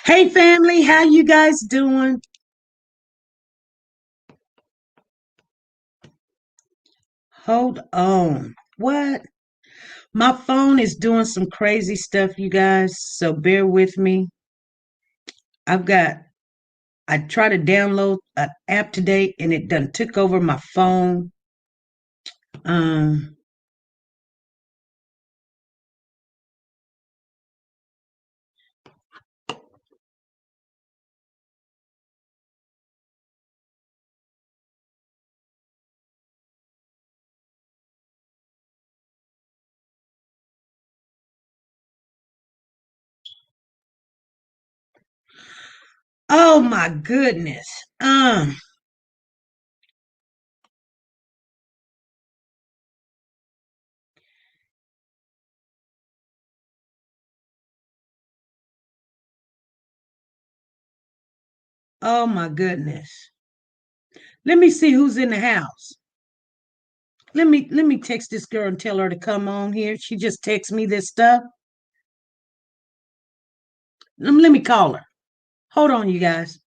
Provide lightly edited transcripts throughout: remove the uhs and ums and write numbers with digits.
Hey family, how you guys doing? Hold on. What? My phone is doing some crazy stuff, you guys, so bear with me. I've got I tried to download an app today and it done took over my phone. Um oh my goodness. Um oh my goodness. Let me see who's in the house. Let me text this girl and tell her to come on here. She just texted me this stuff. Let me call her. Hold on, you guys.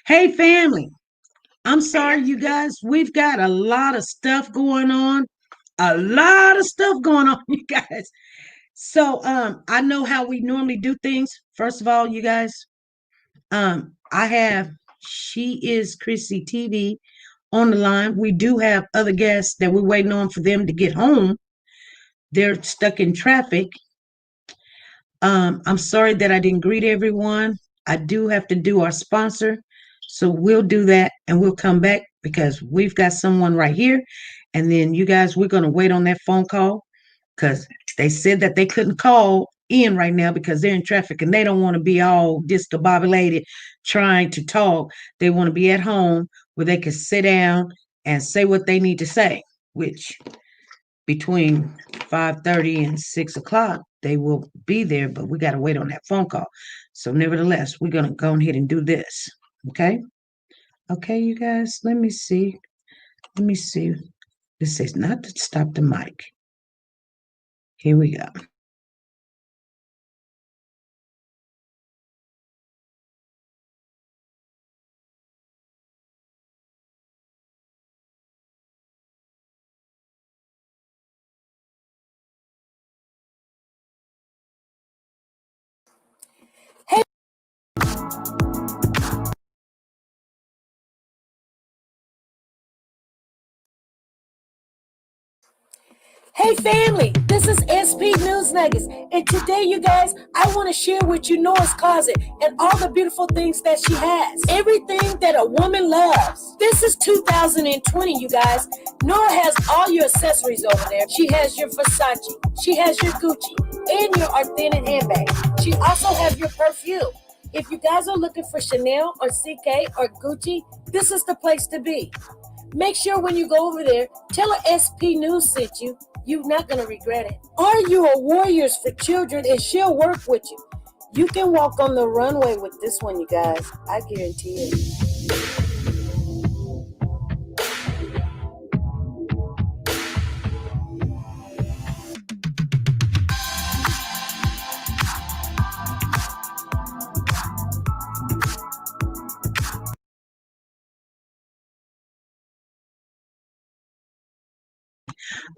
Hey family. I'm sorry, you guys. We've got a lot of stuff going on. A lot of stuff going on, you guys. So I know how we normally do things. First of all, you guys, I have She is Chrissy TV on the line. We do have other guests that we're waiting on for them to get home. They're stuck in traffic. I'm sorry that I didn't greet everyone. I do have to do our sponsor. So we'll do that and we'll come back because we've got someone right here. And then you guys, we're going to wait on that phone call because they said that they couldn't call in right now because they're in traffic and they don't want to be all discombobulated trying to talk. They want to be at home where they can sit down and say what they need to say, which between 5:30 and 6 o'clock they will be there, but we got to wait on that phone call. So nevertheless, we're going to go ahead and do this. Okay. Okay, you guys, let me see. This says not to stop the mic. Here we go. Hey family, this is SP News Nuggets, and today, you guys, I want to share with you Noah's closet and all the beautiful things that she has. Everything that a woman loves. This is 2020, you guys. Noah has all your accessories over there. She has your Versace, she has your Gucci, and your authentic handbag. She also has your perfume. If you guys are looking for Chanel or CK or Gucci, this is the place to be. Make sure when you go over there, tell her SP News sent you. You're not going to regret it. Are you a Warriors for Children and she'll work with you? You can walk on the runway with this one, you guys. I guarantee it.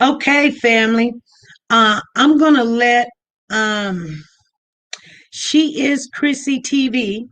Okay, family. I'm gonna let um she is Chrissy TV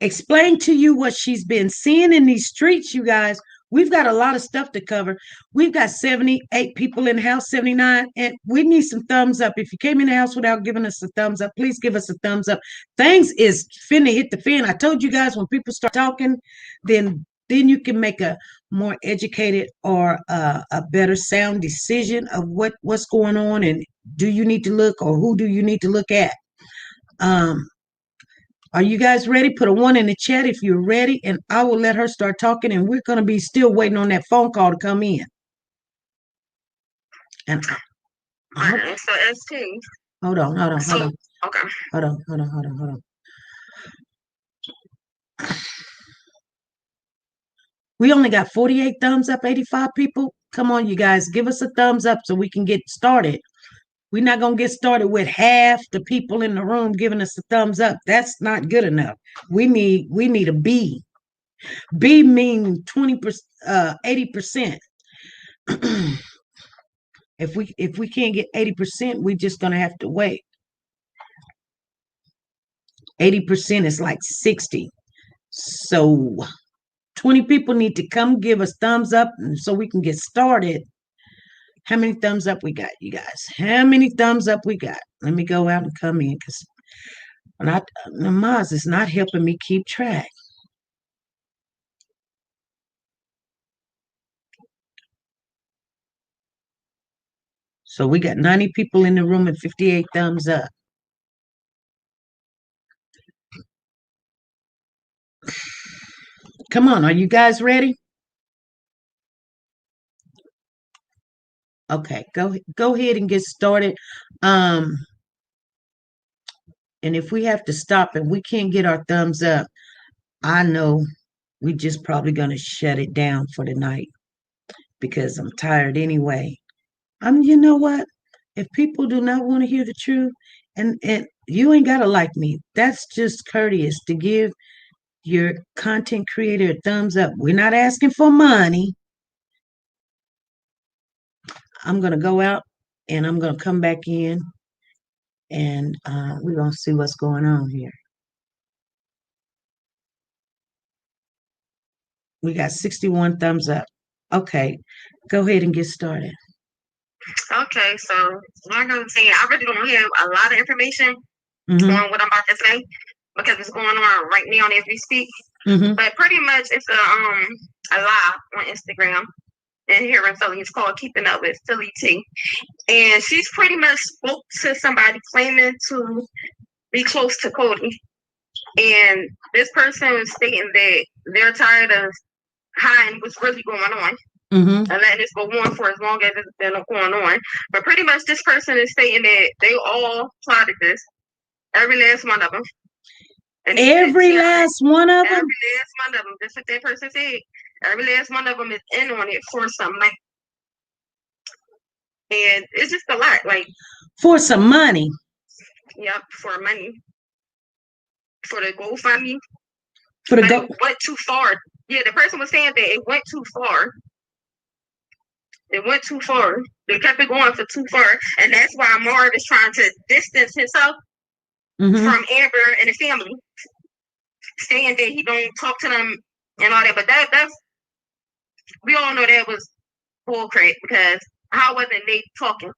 explain to you what she's been seeing in these streets, you guys. We've got a lot of stuff to cover. We've got 78 people in the house, 79, and we need some thumbs up. If you came in the house without giving us a thumbs up, please give us a thumbs up. Things is finna hit the fan. I told you guys when people start talking, then you can make a more educated or a better sound decision of what's going on and do you need to look or who do you need to look at. Um, are you guys ready? Put a one in the chat if you're ready, and I will let her start talking. And we're going to be still waiting on that phone call to come in. And So ST. Hold on. Okay. Hold on. We only got 48 thumbs up, 85 people. Come on, you guys, give us a thumbs up so we can get started. We're not going to get started with half the people in the room giving us a thumbs up. That's not good enough. We need a B. B mean 20%, 80%. If we can't get 80%, we're just gonna have to wait. 80% is like 60. So 20 people need to come give us thumbs up so we can get started. How many thumbs up we got, you guys? How many thumbs up we got? Let me go out and come in because Namaz is not helping me keep track. So we got 90 people in the room and 58 thumbs up. Come on, are you guys ready? Okay, go ahead and get started. And if we have to stop and we can't get our thumbs up, I know we just probably gonna shut it down for the night because I'm tired anyway. You know what? If people do not want to hear the truth, and you ain't gotta like me, that's just courteous to give your content creator a thumbs up. We're not asking for money. I'm gonna go out and I'm gonna come back in and we're gonna see what's going on here. We got 61 thumbs up. Okay, go ahead and get started. Okay, so like I was saying, I really don't have a lot of information on what I'm about to say because it's going on right now as we speak. But pretty much it's a live on Instagram and here in Philly. It's called Keeping Up with Philly T. And she's pretty much spoke to somebody claiming to be close to Cody. And this person was stating that they're tired of hiding what's really going on. And letting this go on for as long as it's been going on. But pretty much this person is saying that they all plotted this. Every last one of them. And every last one of them? Every last one of them. That's what that person said. Every last one of them is in on it for some money. And it's just a lot. Like for some money? Yep, for money. For the GoFundMe. For the It went too far. Yeah, the person was saying that it went too far. It went too far. They kept it going for too far. And that's why Marv is trying to distance himself from Amber and the family. Saying that he don't talk to them and all that. But that's we all know that was bull crap because How wasn't they talking?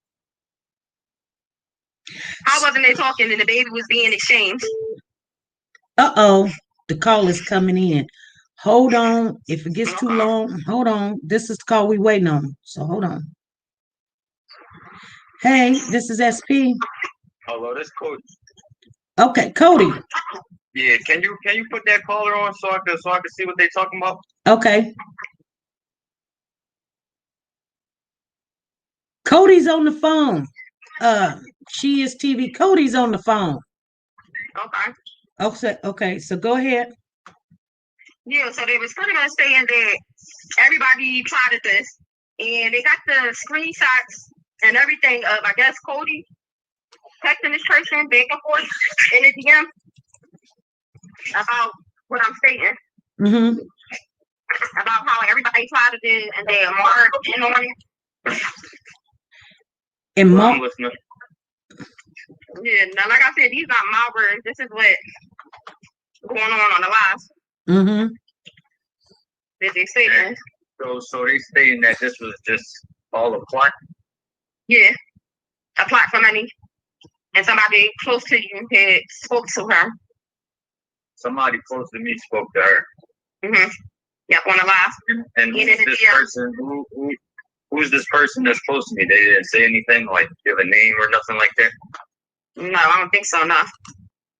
How wasn't they talking and the baby was being exchanged? Uh-oh, the call is coming in. Hold on. If it gets too long, hold on. This is the call we waiting on. So hold on. Hey, this is SP. Hello, this Cody. Okay, Cody. Yeah, can you put that caller on so I can see what they talking about? Okay. Cody's on the phone. She is TV. Cody's on the phone. Okay, so go ahead. Yeah, so they was pretty much saying that everybody tried this, and they got the screenshots and everything of, I guess, Cody texting this person back and forth in the DM about what I'm stating. Mm-hmm. About how everybody tried to do and they marked in on it. And I'm listening. Yeah, now like I said, these not my words. This is what going on the lives. Mm-hmm. That they saying. So they saying that this was just all a plot? Yeah. A plot for money. And somebody close to you had spoke to her. Somebody close to me spoke to her. Mm-hmm. Yep, on the live. And who's this person? Who's this person that's close to me? They didn't say anything, like give a name or nothing like that? No, I don't think so, no.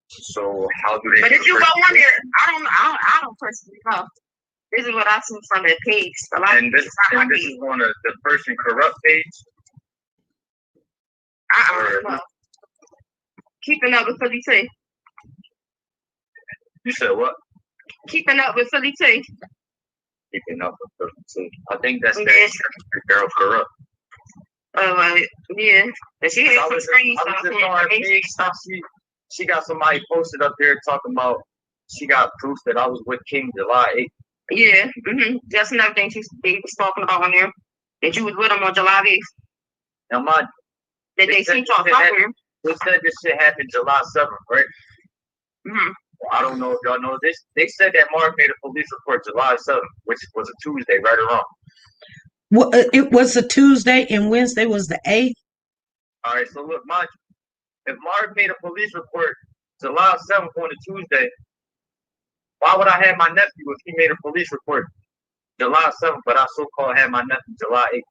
So how do they? But if you go on there, I don't personally know. This is what I see from the page. And this is on the person corrupt page. Well, keeping up with Philly T. You said what? Keeping up with Philly T. Keeping up with Philly T. I think that's that girl corrupt. Yeah. And she had some screenshots. She got somebody posted up there talking about she got proof that I was with King July 8th. Yeah, that's another thing they was talking about on there. That you was with him on July 8th. Now, that they seen y'all talking. They said this shit happened July 7th, right? Mm-hmm. Well, I don't know if y'all know this. They said that Mark made a police report July 7th, which was a Tuesday, right or wrong? Well, it was a Tuesday and Wednesday was the 8th. All right, so look, mind you, if Mark made a police report July 7th on a Tuesday, why would I have my nephew if he made a police report July 7th, but I so-called had my nephew July 8th?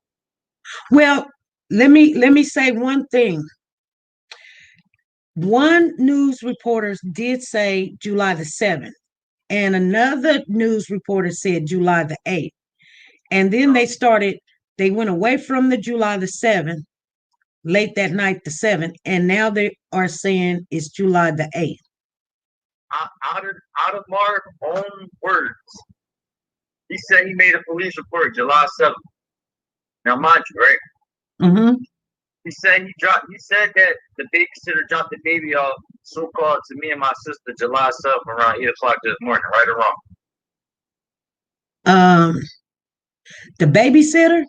Well, let me say one thing. One news reporter did say July the 7th, and another news reporter said July the 8th. And then they went away from the July the 7th, late that night, the 7th, and now they are saying it's July the 8th. Out of Mark's own words, he said he made a police report July 7th. Now, mind you, right? Mm-hmm. He said that the babysitter dropped the baby off, so-called, to me and my sister July 7th around 8 o'clock this morning, right or wrong? The babysitter?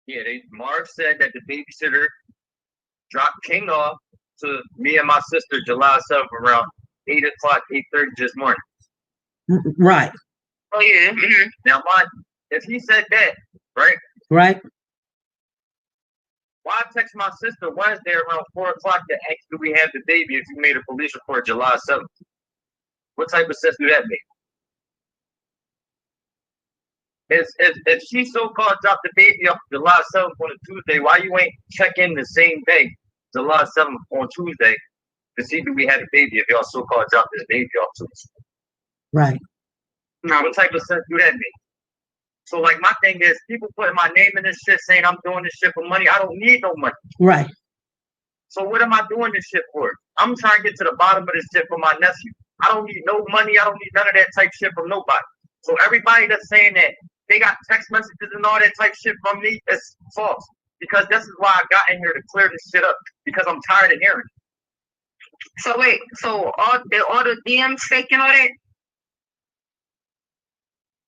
Yeah, Mark said that the babysitter dropped King off to me and my sister July 7th around 8 o'clock, 8:30 this morning. Right. Oh, yeah. Mm-hmm. Now, if he said that, right? Right. Why text my sister Wednesday around 4 o'clock to ask do we have the baby if you made a police report July 7th? What type of sense do that make? If she so-called dropped the baby off July 7th on a Tuesday, why you ain't check in the same day, July 7th on Tuesday, to see do we have a baby if y'all so-called dropped this baby off to us? Right. Now, what type of sense do that make? So, like, my thing is, people putting my name in this shit saying I'm doing this shit for money. I don't need no money. Right. So what am I doing this shit for? I'm trying to get to the bottom of this shit for my nephew. I don't need no money. I don't need none of that type shit from nobody. So everybody that's saying that they got text messages and all that type shit from me, it's false. Because this is why I got in here to clear this shit up. Because I'm tired of hearing it. So wait, so all the DMs fake and all that?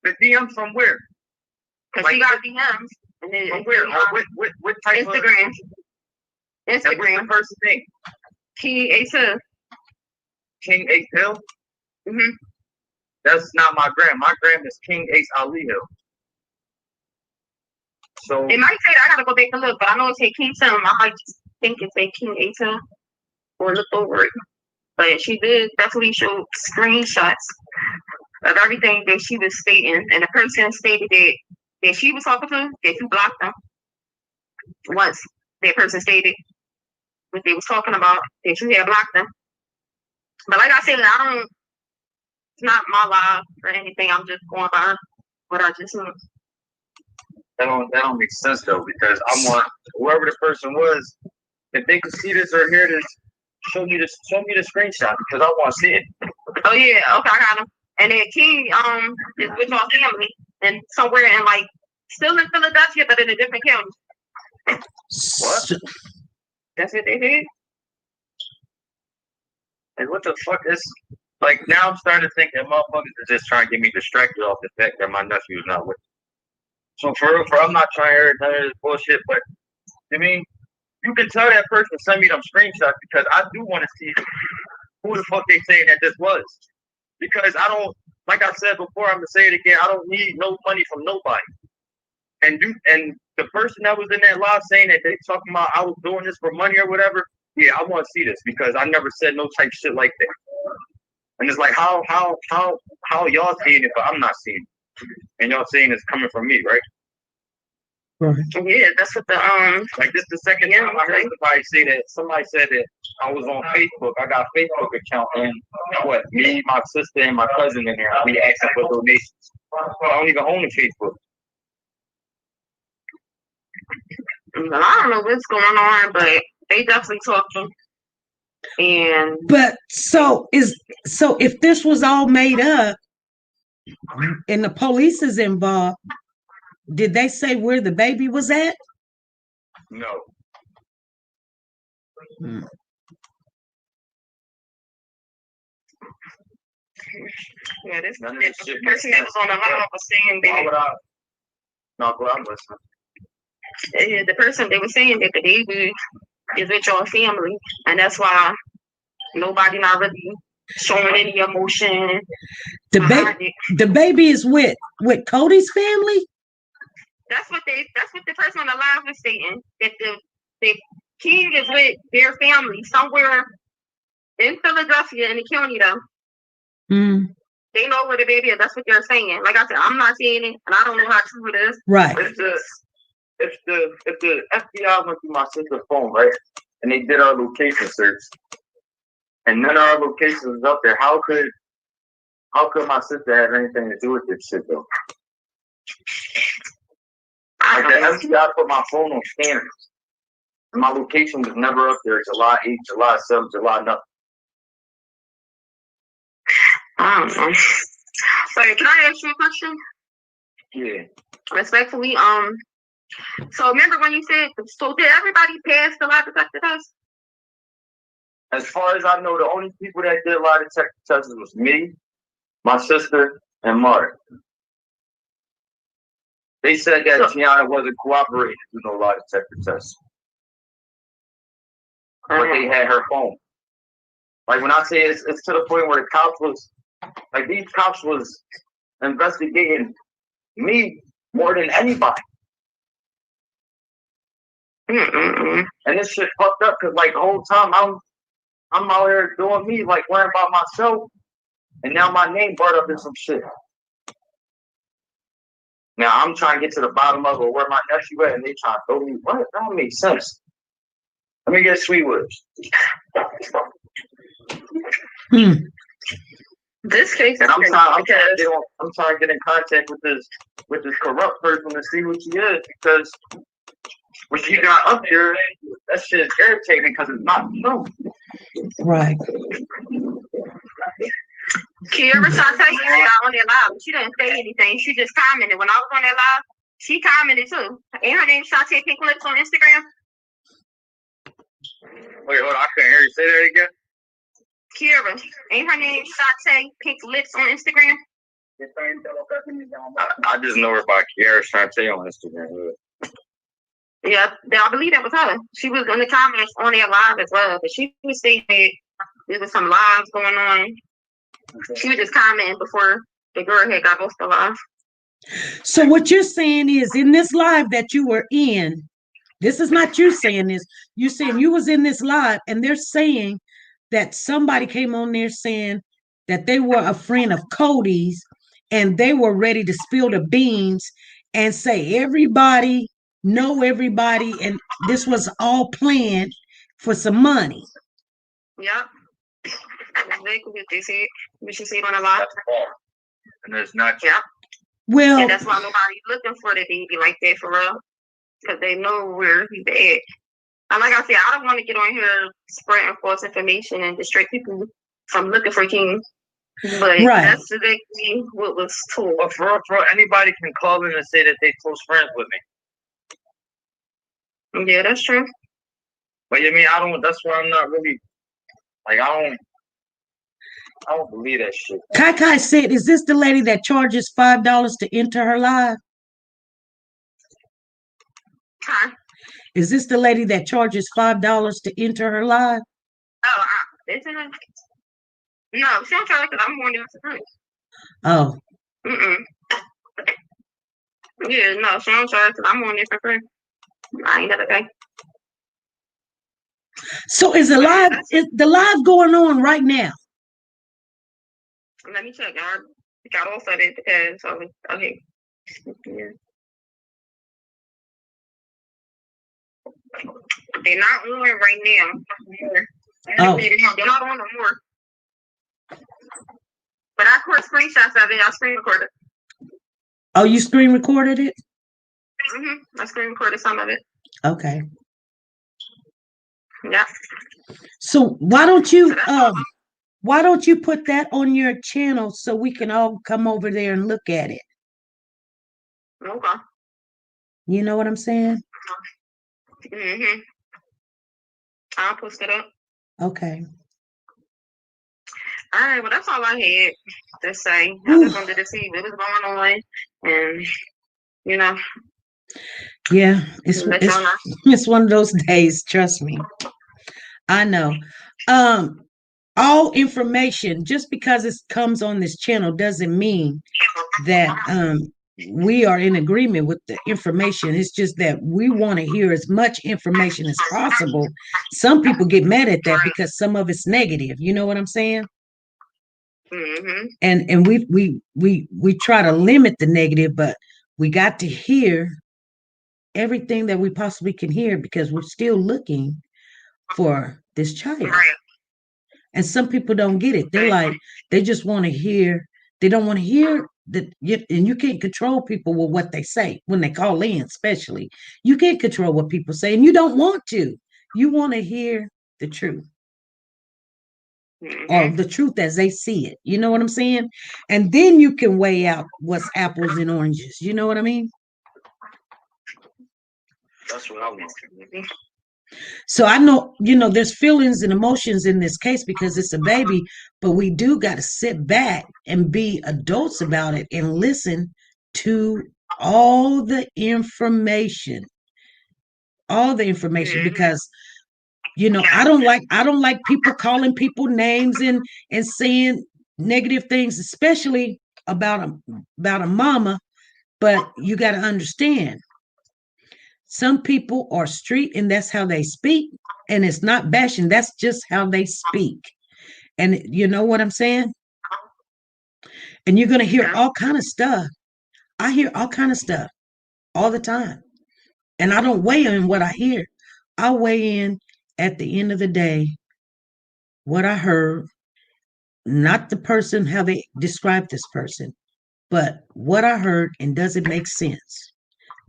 The DMs from where? Because you got DMs. And then from where? What type Instagram. of... Instagram. What's the person's name? King Ace Hill. King Ace Hill? Mm-hmm. That's not my gram. My gram is King Ace Ali Hill. So it might say I gotta go back and look, but I know it said King something. I might just think it said King Ata or look over it. But she did definitely show screenshots of everything that she was stating, and the person stated that she was talking to that you blocked them. Once that person stated what they was talking about, that you had blocked them. But like I said, it's not my live or anything. I'm just going by what I just knew. That don't make sense though, because I want whoever the person was, if they could see this or hear this, show me the screenshot because I want to see it. Oh yeah, okay, I got him. And then King is with your family and somewhere in like still in Philadelphia, but in a different county. What? That's what they did. Like what the fuck is like now I'm starting to think that motherfuckers are just trying to get me distracted off the fact that my nephew is not with me. So for real, I'm not trying to hear none of this bullshit, but I mean, you can tell that person send me them screenshots because I do want to see who the fuck they saying that this was. Because I don't, like I said before, I'm gonna say it again. I don't need no money from nobody. And the person that was in that live saying that they talking about I was doing this for money or whatever. Yeah, I want to see this because I never said no type shit like that. And it's like how y'all seeing it, but I'm not seeing it. And y'all saying it's coming from me, right? Right. Yeah, that's what the like this the second time I heard somebody say that. Somebody said that I was on Facebook. I got a Facebook account and what? Me, my sister, and my cousin in there. We asking for donations. I don't even own a Facebook. I don't know what's going on, but they definitely talking. And but so if this was all made up and the police is involved, did they say where the baby was at? No. Yeah, this person that was on the live was saying that. No, go out and listen. Yeah, the person they were saying that the baby is with your family, and that's why nobody not really showing any emotion. The baby is with Cody's family. That's what the person on the live was saying, that the kid is with their family somewhere in Philadelphia in the county though. They know where the baby is. That's what they're saying. Like I said, I'm not seeing it, and I don't know how true it is. Right. If the FBI went through my sister's phone, right, and they did our location search, and none of our locations was up there, how could my sister have anything to do with this shit though? Like the FBI put my phone on scanners, and my location was never up there. July 8th, July 7th, July nothing. I don't know. Sorry, can I ask you a question? Yeah. Respectfully, so remember when you said, so did everybody pass the lie detector test? As far as I know, the only people that did lie detector tests was me, my sister, and Mark. They said that Gianna wasn't cooperating to no lie detector tests. But they had her phone. Like when I say it's to the point where the cops was, like these cops was investigating me more than anybody. And this shit fucked up because like the whole time I'm out here doing me, like worrying about myself, and now my name brought up in some shit. Now I'm trying to get to the bottom of it, where my nephew at, and they trying to throw me. What? That don't make sense. Let me get Sweetwoods. This case, and I'm trying to get in contact with this corrupt person to see what she is, because what she got up here, that shit is irritating because it's not true. Right. Kiara Shantae got on that live. She didn't say anything. She just commented. When I was on that live, she commented too. Ain't her name Shantae Pink Lips on Instagram? Wait, hold on. I couldn't hear you. Say that again. Kiara. Ain't her name Shantae Pink Lips on Instagram? I just know her by Kiara Shantae on Instagram. Yeah, I believe that was her. She was in the comments on their live as well, but she was saying that there was some lives going on. She was just commenting before the girl had got off the live. So what you're saying is in this live that you were in, this is not you saying this. You're saying you was in this live and they're saying that somebody came on there saying that they were a friend of Cody's and they were ready to spill the beans and say everybody know everybody and this was all planned for some money. Yep. Exactly what they said. We should see it on a lot. And it's not. Yeah. Well, and that's why nobody's looking for the baby like that for real. Because they know where he's at. And like I said, I don't want to get on here spreading false information and distract people from looking for King. But that's exactly what was told. But for anybody can call in and say that they close friends with me. Yeah, that's true. But I mean, that's why I'm not really, like, I don't believe that shit. Kai said, is this the lady that charges $5 to enter her live? Huh? Is this the lady that charges $5 to enter her live? Oh, isn't it? No, she don't charge because I'm more than surprised. Oh. Yeah, no, she don't charge because I'm more than surprised. I ain't never pay. So is the live going on right now? Let me check. I got off of it because okay. Yeah. They're not on right now. Oh. They're not on no more. But I caught screenshots of it. I screen recorded. Oh, you screen recorded it? I screen recorded some of it. Okay. Yeah. So why don't you put that on your channel so we can all come over there and look at it? Okay. You know what I'm saying? I'll post it up. Okay. All right, well, that's all I had to say. I just wanted to see what was going on, and Yeah, it's one of those days. Trust me, I know. All information, just because it comes on this channel, doesn't mean that we are in agreement with the information. It's just that we want to hear as much information as possible. Some people get mad at that because some of it's negative. You know what I'm saying? And we try to limit the negative, but we got to hear everything that we possibly can hear because we're still looking for this child. And some people don't get it. They just want to hear. They don't want to hear that. And you can't control people with what they say when they call in, especially. You can't control what people say, and you don't want to. You want to hear the truth. Or the truth as they see it. You know what I'm saying? And then you can weigh out what's apples and oranges. You know what I mean? That's what I want. So I know, there's feelings and emotions in this case because it's a baby, but we do got to sit back and be adults about it and listen to all the information. Because I don't like people calling people names and saying negative things, especially about a mama. But you got to understand, some people are street and that's how they speak, and it's not bashing. That's just how they speak. And you know what I'm saying? And you're going to hear all kind of stuff. I hear all kind of stuff all the time. And I don't weigh in what I hear. I weigh in at the end of the day, what I heard, not the person, how they describe this person, but what I heard, and does it make sense?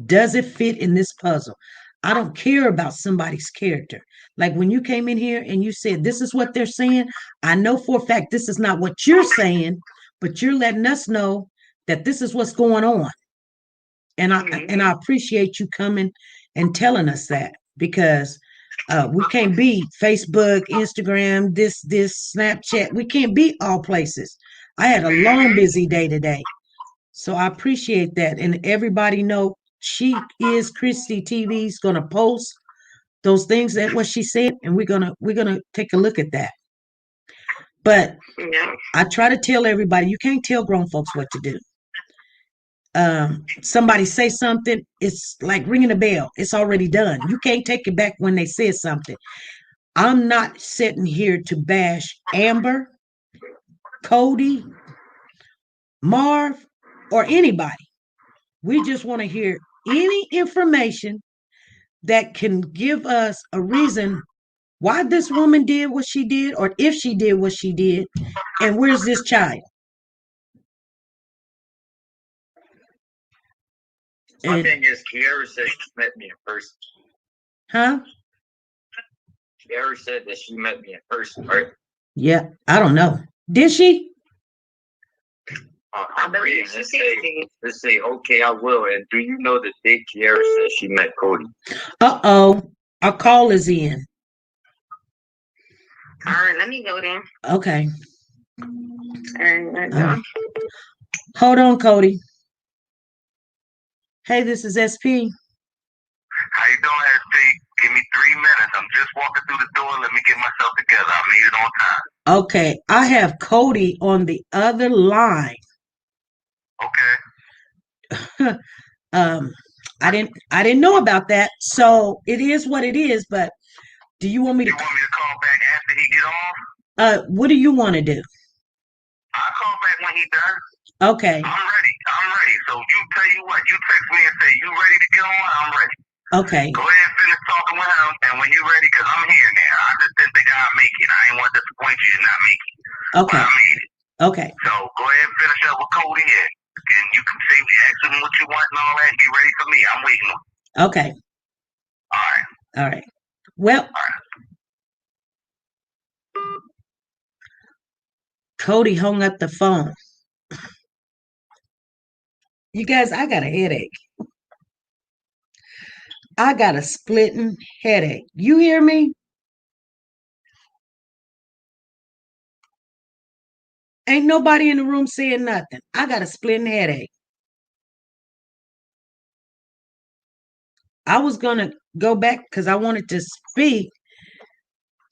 Does it fit in this puzzle? I don't care about somebody's character. Like when you came in here and you said, this is what they're saying. I know for a fact this is not what you're saying, but you're letting us know that this is what's going on. And I appreciate you coming and telling us that, because we can't be Facebook, Instagram, this, Snapchat. We can't be all places. I had a long, busy day today. So I appreciate that. And everybody know she is Christy TV's going to post those things, that what she said, and we're gonna take a look at that. But I try to tell everybody, you can't tell grown folks what to do. somebody say something, it's like ringing a bell. It's already done. You can't take it back when they said something. I'm not sitting here to bash Amber, Cody, Marv, or anybody. We just want to hear any information that can give us a reason why this woman did what she did, or if she did what she did, and where's this child? My thing is, Kiara said she met me in person. Huh? Kiara said that she met me in person, right? Yeah, I don't know. Did she? I'm reading this say, okay, I will. And do you know the date Kiara said she met Cody? Uh-oh. Our call is in. All right, let me go then. Okay. All right, hold on, Cody. Hey, this is SP. How you doing, SP? Give me 3 minutes. I'm just walking through the door. Let me get myself together. I made it on time. Okay, I have Cody on the other line. Okay. I didn't know about that, so it is what it is. But do you want me to? You want me to call back after he get off? What do you want to do? I'll call back when he done. Okay. I'm ready. So you tell you what, you text me and say you ready to get on. I'm ready. Okay. Go ahead and finish talking with him, and when you're ready, because I'm here now. I just didn't think I'd make it. I ain't want to disappoint you and not make it. Okay. But I made it. Okay. So go ahead and finish up with Cody, and you can say ask him what you want and all that. Get ready for me. I'm waiting on you. Okay. All right. All right. Well, all right. Cody hung up the phone. You guys, I got a headache. I got a splitting headache. You hear me? Ain't nobody in the room saying nothing. I got a splitting headache. I was going to go back because I wanted to speak.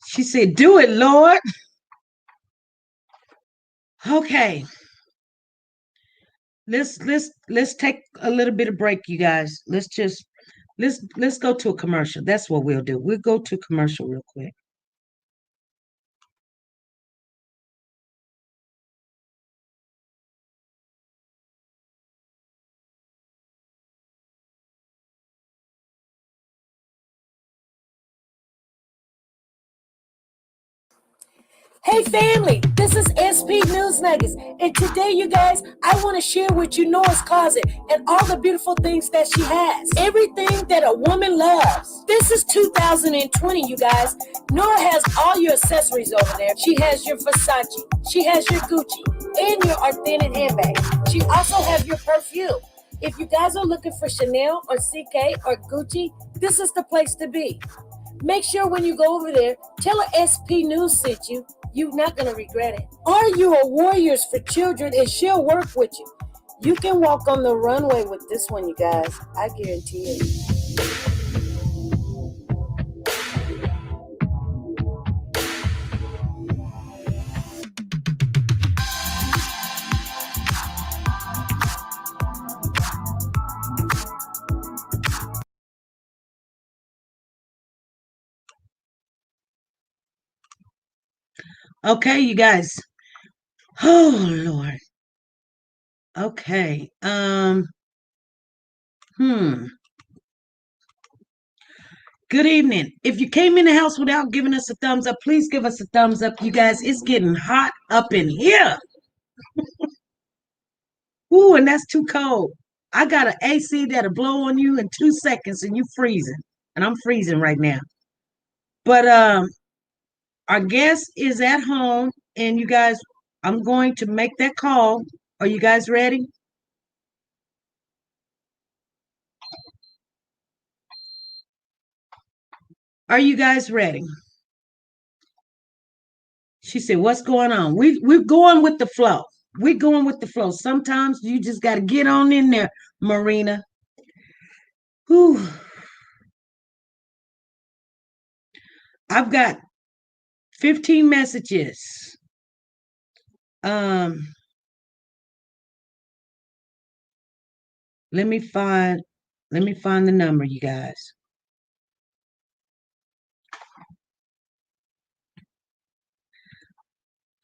She said, do it, Lord. Okay. Let's take a little bit of break, you guys. Let's go to a commercial. That's what we'll do. We'll go to commercial real quick. Hey family, this is SP News Nuggets, and today you guys, I want to share with you Noah's closet and all the beautiful things that she has. Everything that a woman loves. This is 2020, you guys. Noah has all your accessories over there. She has your Versace, she has your Gucci, and your authentic handbag. She also has your perfume. If you guys are looking for Chanel or CK or Gucci, this is the place to be. Make sure when you go over there, tell her SP News sent you. You're not going to regret it. Are you a Warriors for Children, and she'll work with you. You can walk on the runway with this one, you guys. I guarantee it. Okay, you guys. Oh Lord. Okay. Good evening. If you came in the house without giving us a thumbs up, please give us a thumbs up. You guys, it's getting hot up in here. Ooh, and that's too cold. I got an AC that'll blow on you in 2 seconds and you freezing. And I'm freezing right now. But our guest is at home, and you guys, I'm going to make that call. Are you guys ready? Are you guys ready? She said, what's going on? We're going with the flow. We're going with the flow. Sometimes you just got to get on in there, Marina. Whew. I've got 15 messages. Let me find the number, you guys.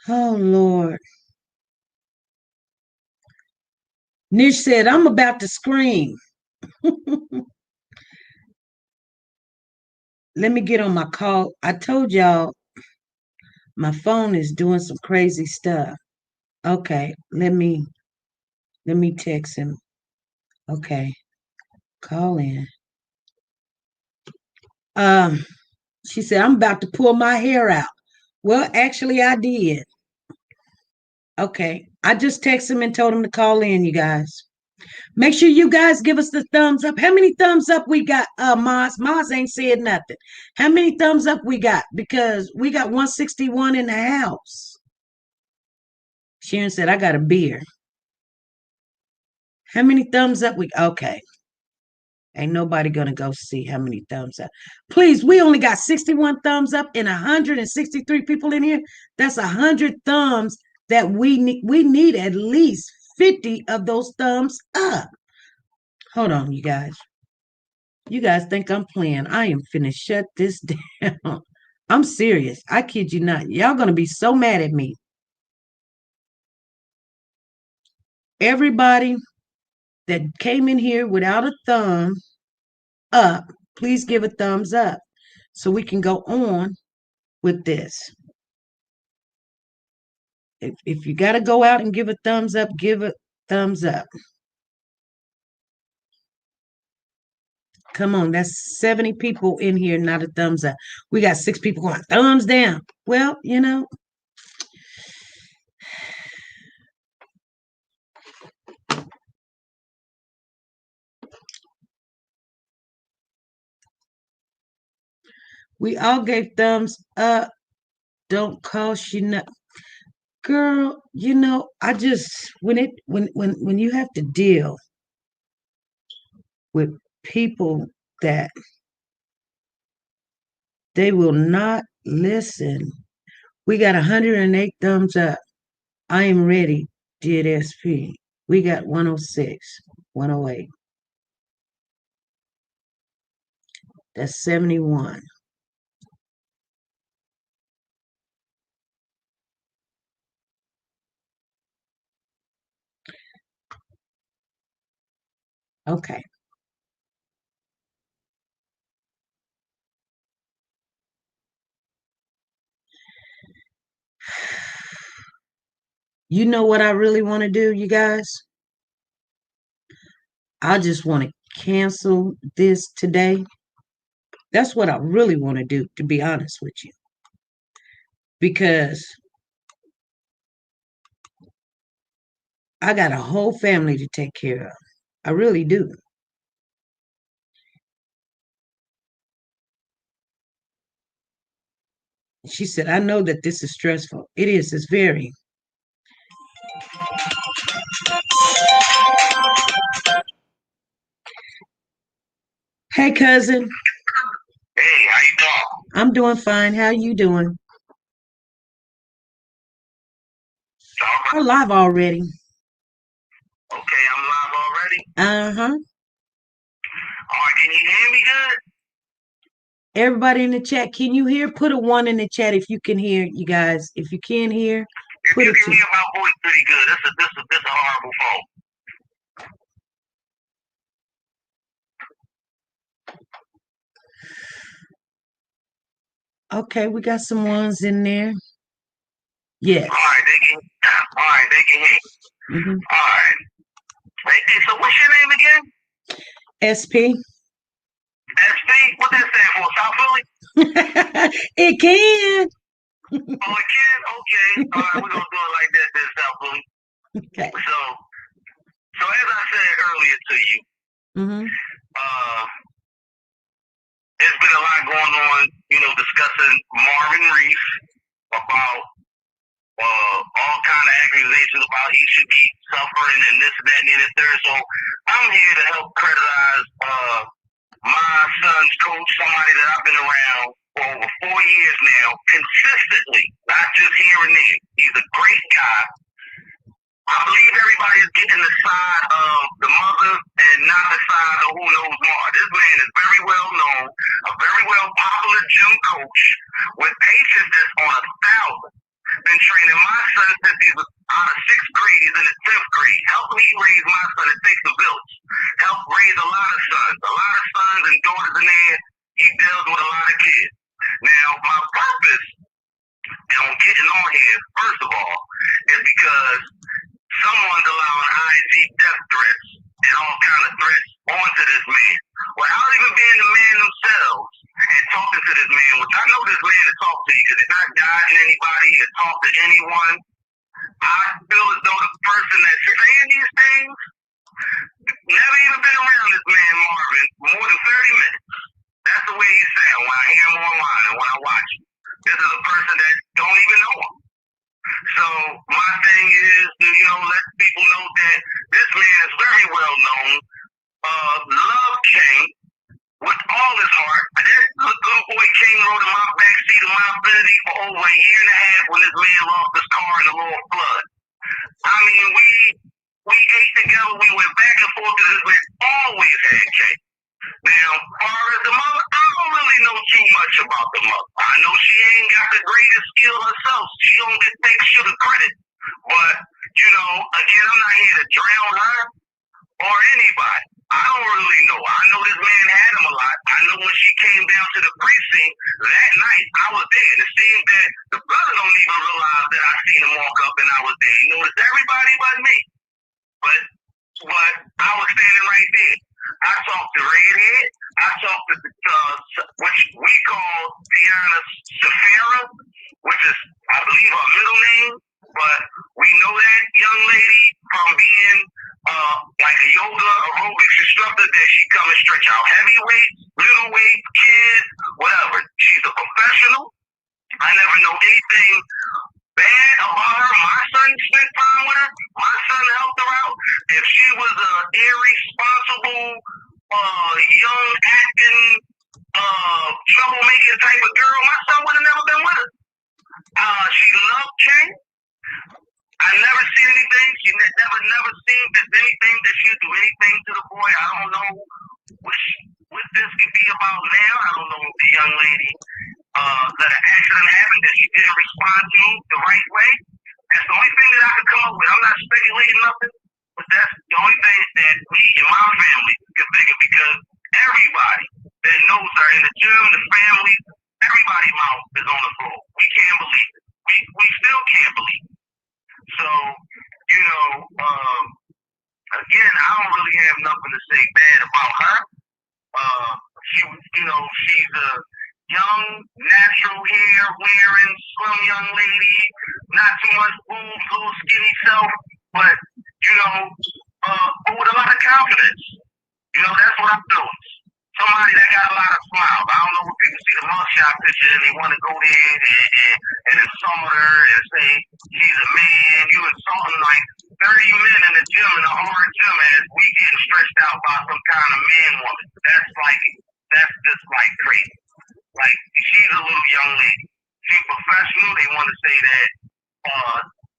Oh Lord. Nish said, I'm about to scream. Let me get on my call. I told y'all my phone is doing some crazy stuff. Okay, let me text him. Okay, call in. She said, I'm about to pull my hair out. Well, actually, I did. Okay, I just texted him and told him to call in, you guys. Make sure you guys give us the thumbs up. How many thumbs up we got? Maz ain't said nothing. How many thumbs up we got? Because we got 161 in the house. Sharon said, I got a beer. How many thumbs up we? Okay. Ain't nobody gonna go see how many thumbs up. Please, we only got 61 thumbs up and 163 people in here. That's 100 thumbs that we need. We need at least 50 of those thumbs up. Hold on, you guys. You guys think I'm playing. I am finna shut this down. I'm serious. I kid you not. Y'all gonna be so mad at me. Everybody that came in here without a thumb up, please give a thumbs up so we can go on with this. If you got to go out and give a thumbs up, give a thumbs up. Come on, that's 70 people in here, not a thumbs up. We got 6 people going, thumbs down. Well, you know. We all gave thumbs up. Don't cost you nothing. Girl, you know, I just when you have to deal with people that they will not listen. We got 108 thumbs up. I am ready, did SP. We got 106, 108. That's 71. Okay. You know what I really want to do, you guys? I just want to cancel this today. That's what I really want to do, to be honest with you. Because I got a whole family to take care of. I really do. She said, I know that this is stressful. It is, it's very. Hey, cousin. Hey, how you doing? I'm doing fine. How you doing? I'm live already. Okay, I'm live already? Uh-huh. All right, can you hear me good? Everybody in the chat, can you hear? Put a 1 in the chat if you can hear, you guys. If you can't hear, If you can hear my voice pretty good, this is a horrible phone. Okay, we got some ones in there. Yes. All right, they can hear. Mm-hmm. All right. Hey, so what's your name again? SP. SP? What that stand for? South Philly? It can. Oh, it can? Okay. All right, we're gonna do it like that then, South Philly. Okay. So as I said earlier to you, there's been a lot going on, discussing Marvin Reese about all kind of accusations about he should be suffering and this, that, and the third. So I'm here to help creditize my son's coach, somebody that I've been around for over 4 years now, consistently, not just here and there. He's a great guy. I believe everybody is getting the side of the mother and not the side of who knows more. This man is very well known, a very well popular gym coach with patients that's on 1,000. Been training my son since he was out of 6th grade. He's in his 10th grade. Helped me raise my son. It takes a village. Helped raise a lot of sons. A lot of sons and daughters in there. He deals with a lot of kids. Now, my purpose, and I'm getting on here, first of all, is because someone's allowing IG death threats and all kind of threats onto this man without even being the man themselves and talking to this man, which I know this man to talk to because he's not guiding anybody to talk to anyone. I feel as though the person that's saying these things never even been around this man Marvin more than 30 minutes. That's the way he sounds when I hear him online and when I watch him. This is a person that don't even know him. So my thing is to, let people know that this man is very well known. Love King with all his heart. That little boy King rode in my backseat of my Infinity for over a year and a half when this man lost his car in the little flood. I mean, we ate together. We went back and forth because this man always had cake. Now, far as the mother, I don't really know too much about the mother. I know she ain't got the greatest skill herself. She don't get take shit of credit. But, again, I'm not here to drown her or anybody. I don't really know. I know this man had him a lot. I know when she came down to the precinct that night, I was there. And it seems that the brother don't even realize that I seen him walk up and I was there. He noticed everybody but me. But I was standing right there. I talked to Redhead. I talked to which we call Tiana Safira, which is, I believe, her middle name. But we know that young lady from being like a yoga aerobics instructor that she come and stretch out heavy weights, little weights, kids, whatever. She's a professional. I never know anything bad about her. My son spent time with her. My son helped her out. If she was an irresponsible, young acting, troublemaking type of girl, my son would have never been with her. She loved King. I never seen anything. She never seen anything that she'd do anything to the boy. I don't know what this could be about now. I don't know if the young lady that an accident happened that she didn't respond to the right way. That's the only thing that I could come up with. I'm not speculating nothing, but that's the only thing that me and my family can think of because everybody that knows her in the gym, the family, everybody's mouth is on the floor. We can't believe it. We still can't believe it. So, again, I don't really have nothing to say bad about her. She's a young, natural hair wearing, slim young lady, not too much boobs, little skinny self, but, with a lot of confidence. That's what I'm doing. Somebody that got a lot of smiles. I don't know when people see the mugshot picture and they want to go there and insult her and say she's a man. You insulting like 30 men in the gym, in a hard gym, as we getting stretched out by some kind of man woman. That's just like crazy. Like, she's a little young lady. She's professional. They want to say that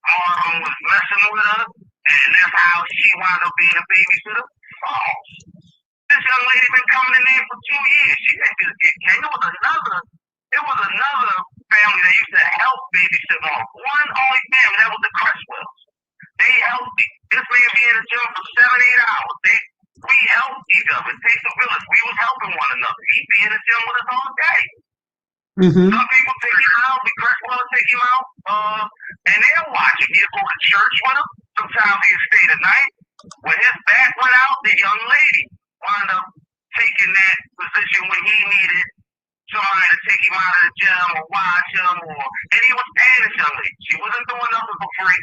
Marlon was messing with her, and that's how she wound up being a babysitter. False. This young lady been coming in there for 2 years. She didn't just get King. It was another family that used to help babysit mom. One only family, that was the Crestwells. They helped this man be in the gym for 7-8 hours. We helped each other. It takes a village. We was helping one another. He'd be in the gym with us all day. Mm-hmm. Some people take him out. The Crestwells take him out, and they'll watch him. He'll go to church with him. Sometimes he'll stay the night. When his back went out, the young lady wound up taking that position when he needed somebody to take him out of the gym or watch him, and he was paying this young lady. She wasn't doing nothing for free.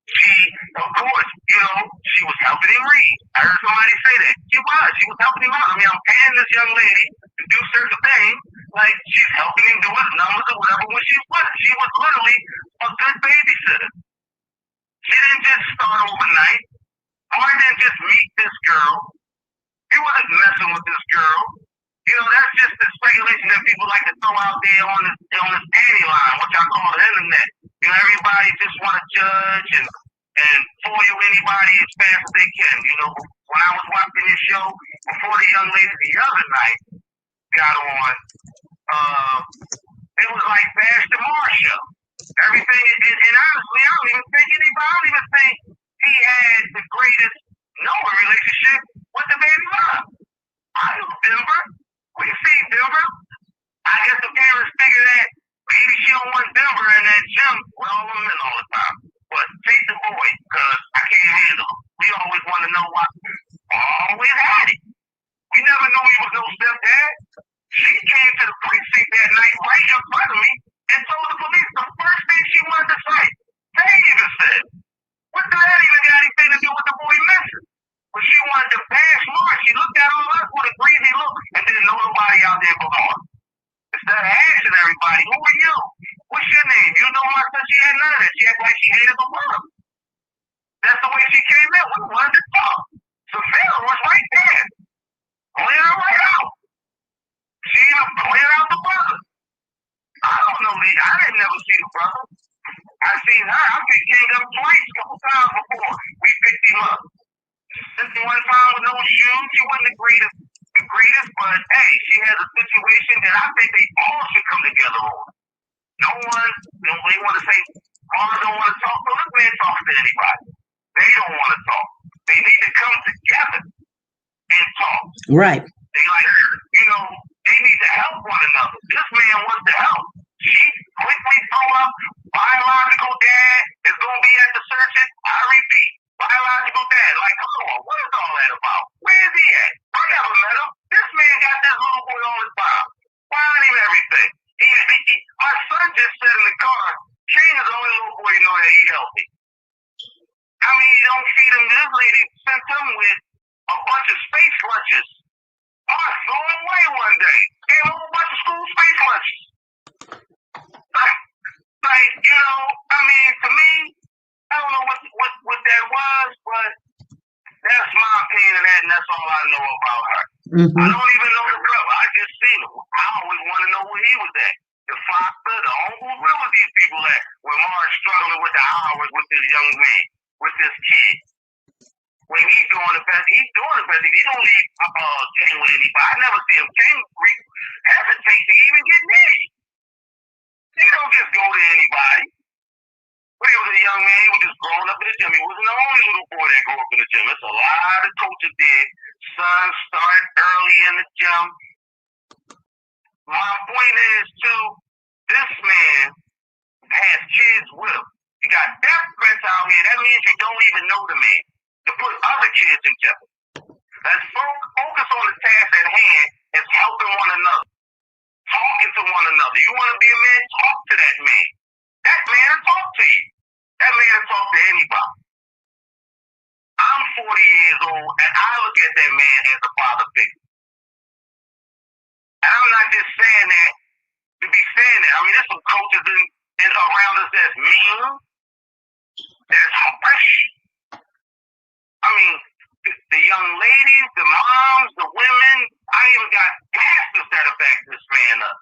She, of course, she was helping him read. I heard somebody say that. She was helping him out. I mean, I'm paying this young lady to do certain things, like she's helping him do his numbers or whatever when she's with him. She was literally a good babysitter. She didn't just start overnight. Martin didn't just meet this girl. He wasn't messing with this girl. That's just the speculation that people like to throw out there on this panty line, which I call the internet. Everybody just want to judge and and foil anybody as fast as they can. You know, when I was watching this show, before the young lady the other night got on, it was like Bash the Marsha. Everything, and honestly, I don't even think he had the greatest knowing relationship with the baby mom. I know Denver. We see Denver. I guess the parents figure that maybe she don't want Denver in that gym with all them men all the time. But take the boy, because I can't handle him. We always want to know why. Always had it. We never knew he was no stepdad. She came to the precinct that night right in front of me and told the police the first thing she wanted to say. They even said, what does that even got anything to do with the boy missing? But she wanted to bash Mark. She looked at all us with a greasy look and didn't know nobody out there but Mark. Instead of asking everybody, who are you? What's your name? You know Mark said she had none of that. She acted like she hated the world. That's the way she came in. We wanted to talk. Savannah was right there. Clear her right out. She even cleared out the brother. I don't know, Lee. I didn't never see the brother. I seen her. I picked King up twice, a couple times before. We picked him up. This one time with no shoes, she wasn't the greatest, but hey, she has a situation that I think they all should come together on. No one, they want to say, Mom don't want to talk, so this man talks to anybody. They don't want to talk. They need to come together and talk. Right. They they need to help one another. This man wants to help. She quickly threw up, biological dad is going to be at the searching. I repeat, biological dad. Like, come on, what is all that about? Where is he at? I never met him. This man got this little boy on his file. Buying him everything. My son just said in the car, King is the only little boy you know that he's healthy. I mean, you don't feed him. This lady sent him with a bunch of space lunches. I was blown away one day. Gave him a whole bunch of school space lunches. I mean, to me, I don't know what that was, but that's my opinion of that, and that's all I know about her. Mm-hmm. I don't even know the brother. I just seen him. I always want to know where he was at. The father, the uncle, where was these people at when Mark's struggling with the hours with this young man, with this kid? When he's doing the best, he don't leave King with anybody. I never see him hesitate to even get married. He don't just go to anybody. When he was a young man, he was just growing up in the gym. He wasn't the only little boy that grew up in the gym. It's a lot of coaches did. Son started early in the gym. My point is, too, this man has kids with him. You got death threats out here. That means you don't even know the man. To put other kids in jeopardy. Let's focus on the task at hand as helping one another. Talking to one another. You want to be a man? Talk to that man. That man will talk to you. That man will talk to anybody. I'm 40 years old, and I look at that man as a father figure. And I'm not just saying that to be saying that. I mean, there's some coaches around us that's mean, that's harsh. I mean, the young ladies, the moms, the women, I even got pastors that have backed this man up.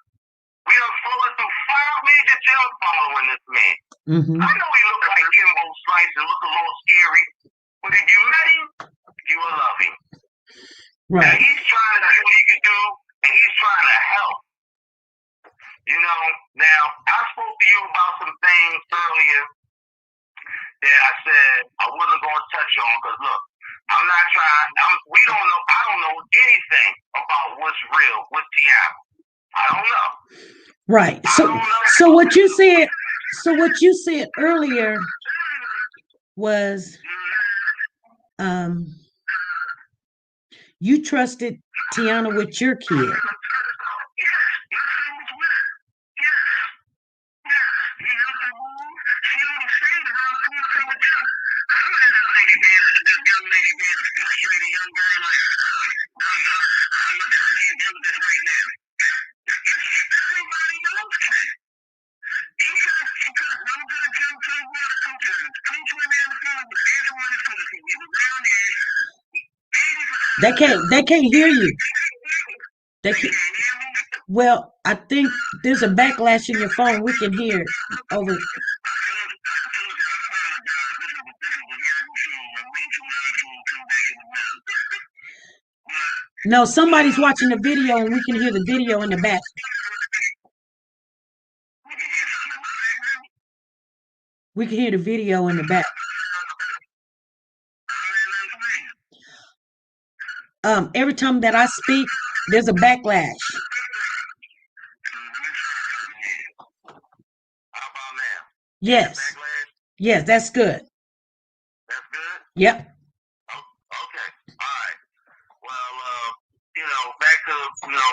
We done floated through 5 major gyms following this man. Mm-hmm. I know he looked like Kimbo Slice and looked a little scary, but if you met him, you will love him. Right. And he's trying to do what he can do, and he's trying to help. Now, I spoke to you about some things earlier that I said I wasn't going to touch on, because look, I'm not trying, I don't know anything about what's real with Tiana. I don't know. Right. So what you said earlier was you trusted Tiana with your kid. They can't hear you. Well, I think there's a backlash in your phone. We can hear it over. No, somebody's watching the video and we can hear the video in the back. We can hear the video in the back. Every time that I speak, there's a backlash. How about now? Yes. Backlash? Yes, that's good. That's good? Yep. Oh, okay. All right. Well, back to,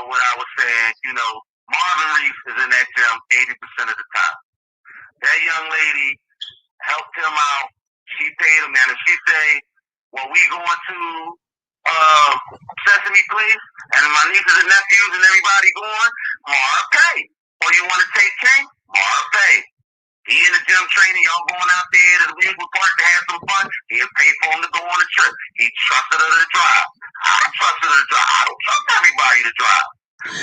what I was saying, Marvin Reese is in that gym 80% of the time. That young lady helped him out. She paid him. And if she say, well, we going to Sesame Place, and my nieces and nephews and everybody going, Marv pay. Or you want to take King? Marv pay. He in the gym training, y'all going out there to the amusement park to have some fun. He'll pay for him to go on a trip. He trusted her to drive. I trusted her to drive. I don't trust everybody to drive.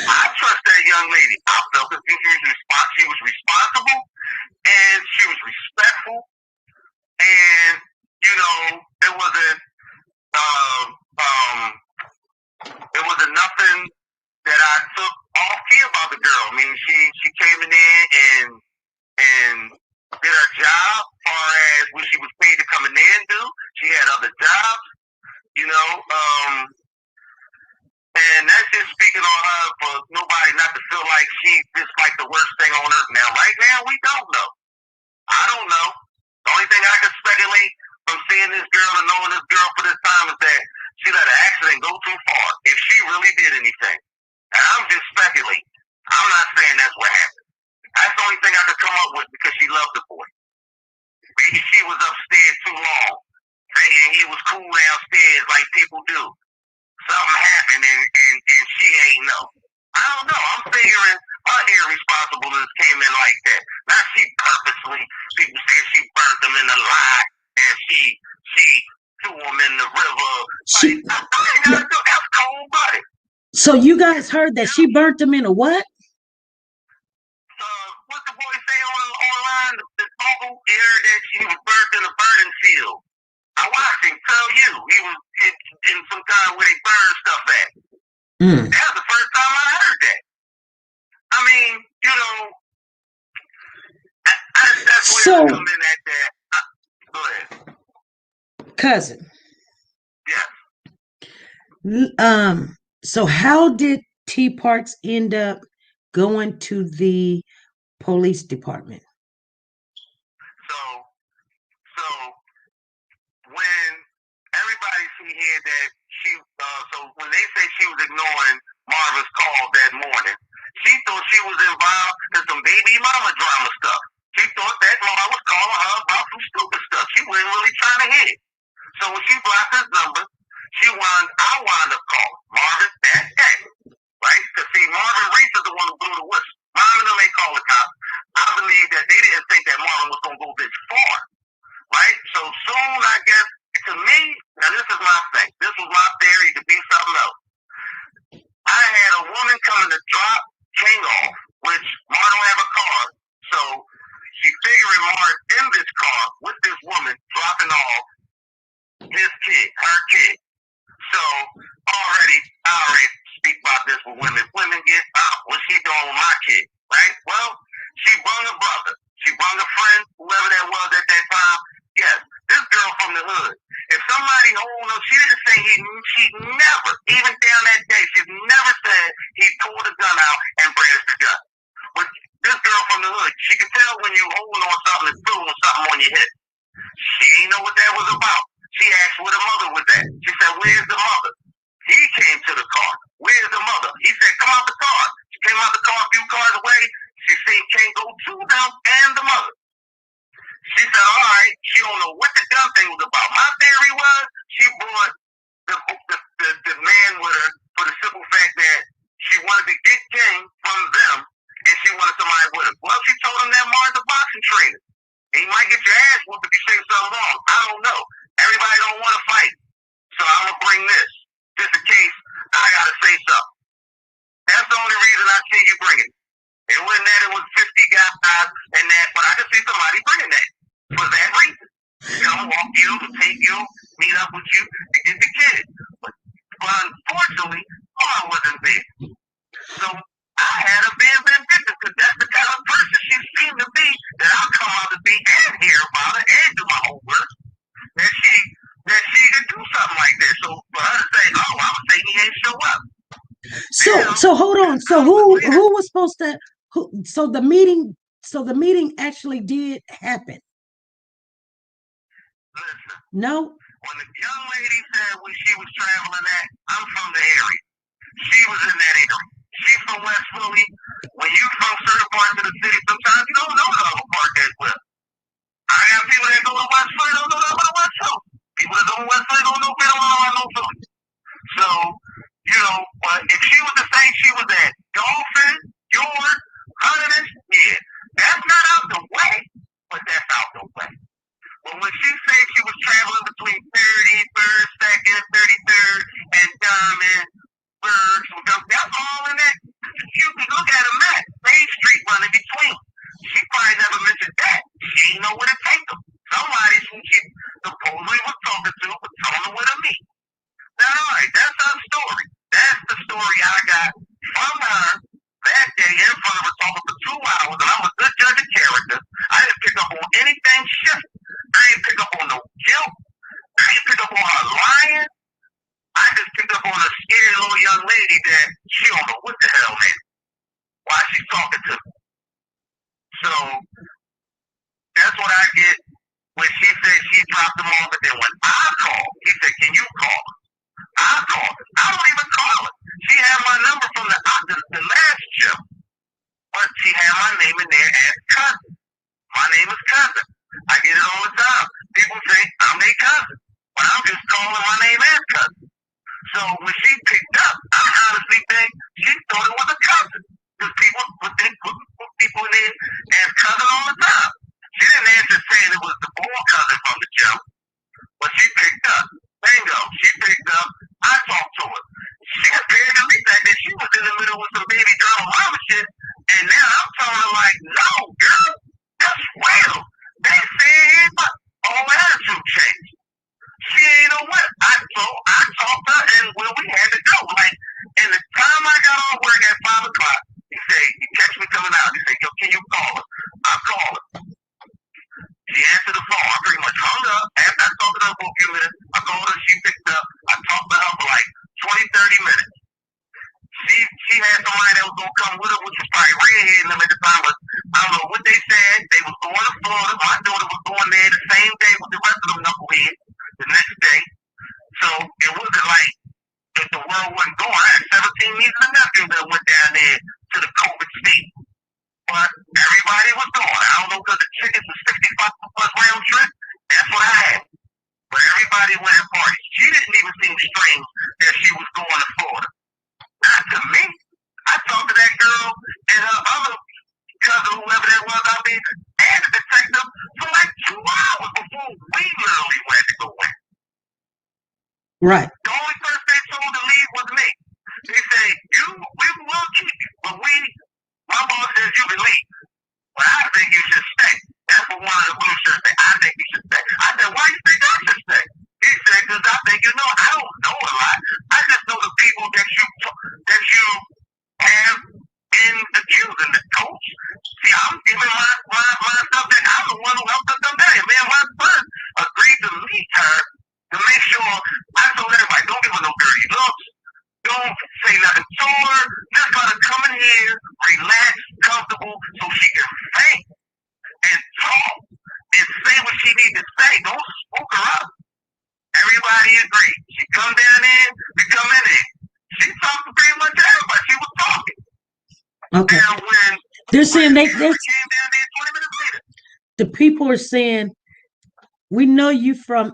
I trust that young lady. I felt that she was responsible and she was respectful, and it wasn't nothing that I took off key about the girl. I mean, she came in there and did her job as far as what she was paid to come in there and do. She had other jobs, and that's just speaking on her for nobody not to feel like she's just like the worst thing on earth. Now, right now, we don't know. I don't know. The only thing I can speculate from seeing this girl and knowing this girl for this time is that she let an accident go too far. If she really did anything. And I'm just speculating. I'm not saying that's what happened. That's the only thing I could come up with because she loved the boy. Maybe she was upstairs too long, thinking he was cool downstairs like people do. Something happened and she ain't know. I don't know. I'm figuring her irresponsibleness came in like that. Not she purposely. People say she burnt them in the lie and she threw them in the river. That's cold-blooded. So you guys heard that she burnt them in a what? What's the boy say online? The uncle heard that she was burnt in a burning field. I watched him tell you he was in some kind where they burn stuff at. That was the first time I heard that. I mean, that's where I come in at that. Go ahead. Cousin. Yeah. So how did T Parks end up going to the police department? So when everybody see here that so when they say she was ignoring Marvin's call that morning, she thought she was involved in some baby mama drama stuff. She thought that mama was calling her about some stupid stuff. She wasn't really trying to hit it. So when she blocked his number, I wound up calling Marvin that day, right? Because see, Marvin Reese is the one who blew the whistle. Marvin and them ain't call the cops. I believe that they didn't think that Marvin was going to go this far, right? So soon, I guess, to me, now this is my thing. This was my theory to be something else. I had a woman coming to drop King off, which Marvin don't have a car, so she figuring Marvin in this car with this woman dropping off his kid, her kid. So I already speak about this with women. Women get what's she doing with my kid, right? Well, she brung a brother. She brung a friend, whoever that was at that time. Yes, this girl from the hood. If somebody holding her, she didn't say she never, even down that day, she never said he pulled a gun out and brandished the gun. But this girl from the hood, she could tell when you holding on something and throwing something on your hip. She didn't know what that was about. She asked where the mother was at. She said, where's the mother? He came to the car. Where's the mother? He said, come out the car. She came out the car a few cars away. She seen King go to them and the mother. She said, all right, she don't know what the gun thing was about. My theory was she brought the man with her for the simple fact that she wanted to get King from them and she wanted somebody with her. Well, she told him that Martin's a boxing trainer. And he might get your ass whooped if you say something wrong. I don't know. Everybody don't want to fight. So I'm going to bring this. Just in case I got to say something. That's the only reason I see you bringing it. It wasn't that it was 50 guys and that, but I could see somebody bringing that for that reason. Come walk you, take you, meet up with you, to get the kid. But unfortunately, So hold on. So who was supposed to? So the meeting. So the meeting actually did happen. Listen. No. When the young lady said when she was traveling at, I'm from the area. She was in that area. She's from West Philly. When you from certain parts of the city, sometimes you don't know the other part that well. I got people that go to West Philly, don't know about West Philly. People that go to West Philly don't know about Philly. So, but if she was to say she was at Dolphin, York, Huntington, yeah, that's not out the way, but that's out the way. But when she said she was traveling between 33rd, 2nd, 33rd, and Diamond, that's all in that. You can look at a map. Main Street running between. She probably never mentioned that. She ain't know where to take them. Somebody who she supposedly was talking to was telling her where to meet. Now, all right, that's her story. That's the story I got from her that day in front of her talking for 2 hours, and I'm a good judge of character. I didn't pick up on anything shift. I didn't pick up on no guilt. I didn't pick up on her lying. I just picked up on a scared little young lady that she don't know what the hell, man. Why she's talking to me. So that's what I get when she said she dropped them off, and then when I called, he said, "Can you call her?" I called her. I don't even call her. She had my number from the last trip, but she had my name in there as cousin. My name is cousin. I get it all the time. People say I'm their cousin, but I'm just calling my name as cousin. So when she picked up, I honestly think she thought it was a cousin. Because people put people in there as cousin all the time. She didn't answer saying it was the boy cousin from the jump, but she picked up. Bingo. She picked up. I talked to her. She appeared to me that she was in the middle with some baby girl mama shit, and now I'm telling her like, no, girl, that's real. They said all attitude changed. She ain't know what. I talked to her, and when we had to go, like, and the time I got off work at 5 o'clock, he texted me coming out. He said, "Yo, can you call her?" I called her. She answered the phone. I pretty much hung up. After I talked to her for a few minutes, I called her. She picked up. I talked to her for like 20, 30 minutes. She had somebody that was going to come with her, which was probably redhead in them at the time, but I don't know what they said. They was going to Florida. My daughter was going there the same day with the rest of them knuckleheads the next day. So it wasn't like if the world wasn't going. I had 17 nieces and nephews that went down there to the COVID state. But everybody was going. I don't know because the tickets were 65 plus round trip. That's what I had. But everybody went and partied. She didn't even seem strange that she was going to Florida. Not to me. I talked to that girl and her other cousin, whoever that was out there, and the detective for like 2 hours before we literally went to go in. Right. The only person they told to leave was me. They say, we will keep you, but my boss says you can leave. But I think you should stay. That's what one of the blue shirts said. I think you should stay. I said, why do you think I should stay? He said, because I think I don't know a lot. I just know the people that you have in the queues and the coach. See, I'm giving my stuff that I'm the one who helped her come down here. Man, my son agreed to meet her to make sure. I told everybody, don't give her no dirty looks. Don't say nothing to her. Just let her come in here, relax, comfortable, so she can think and talk and say what she needs to say. Don't spook her up. Everybody agreed. She come down in, we come in there. She talked to pretty much everybody. She was talking. Okay. Now when they're saying they came down there 20 minutes later. The people are saying we know you from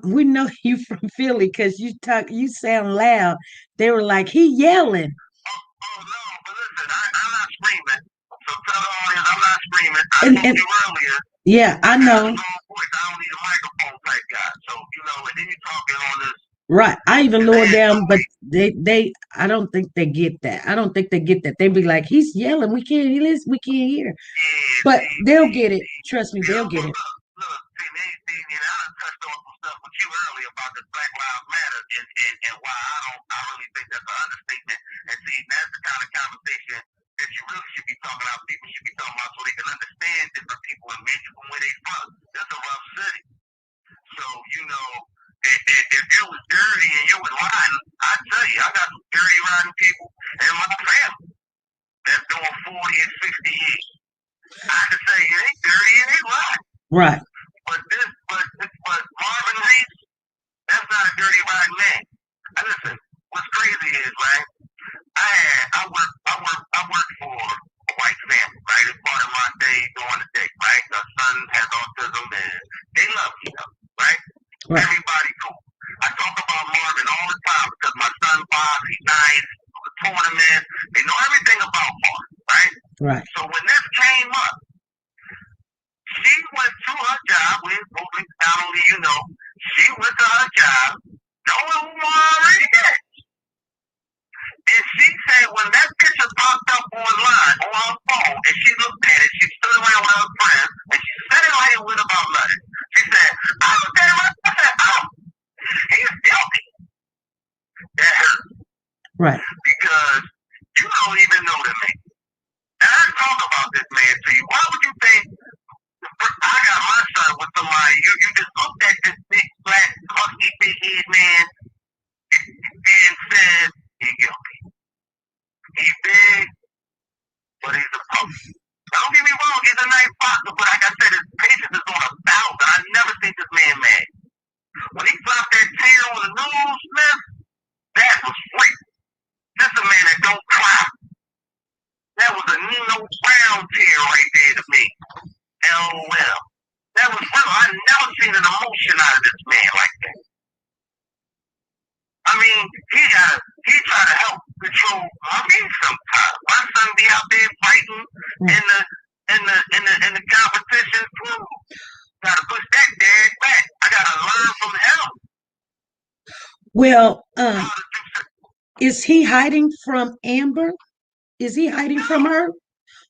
Philly because you sound loud. They were like, he yelling. Oh no, but listen, I'm not screaming. So tell the audience I'm not screaming. I told you earlier. Yeah, I know. I don't need a microphone type guy. So, and then you're talking on this. Right. I even lowered down, but I don't think they get that. I don't think they get that. They be like, he's yelling. We can't listen. We can't hear. Yeah, but they'll get it. Trust me, they'll get it. Look, I touched on some stuff with you earlier about the Black Lives Matter and why I really think that's an understatement. And see, that's the kind of conversation that you really should be talking about. People should be talking about so they can understand different people and maybe from where they from. That's a rough city. So, if you was dirty and you was lying, I tell you, I got some dirty, rotten people in my family. Right. But Marvin Reese, that's not a dirty rotten man. And listen, what's crazy is, right? I work for a white family, right? It's part of my day during the day, right? My son has autism and they love each other, right? Everybody cool. I talk about Marvin all the time because my son Bob, he's nice, the tournament, they know everything about Marvin, right? Right. So when this came up, she went to her job with moving not only she went to her job knowing who Marvin is. And she said when that picture popped up online on her phone and she looked at it, she stood around with her friends and she said it like it was about nothing. She said, I looked at him, I said, oh, he's guilty. That hurt. Right. Because you don't even know the man. And I talk about this man to you. Why would you think I got my son with somebody, you just looked at this big, flat, husky, big head man and said, he's guilty. He's big, but he's a punk. Now, don't get me wrong, he's a nice boxer, but like I said, his patience is on 1,000. I've never seen this man mad. When he dropped that tear on the news, Smith, that was sweet. This is a man that don't cry. That was a Nino Brown tear right there to me. LOL. That was real. I've never seen an emotion out of this man like that. I mean, he try to help control me sometimes. My son be out there fighting in the competition too. Gotta push that dad back. I gotta learn from him. Well, is he hiding from Amber? Is he hiding from her?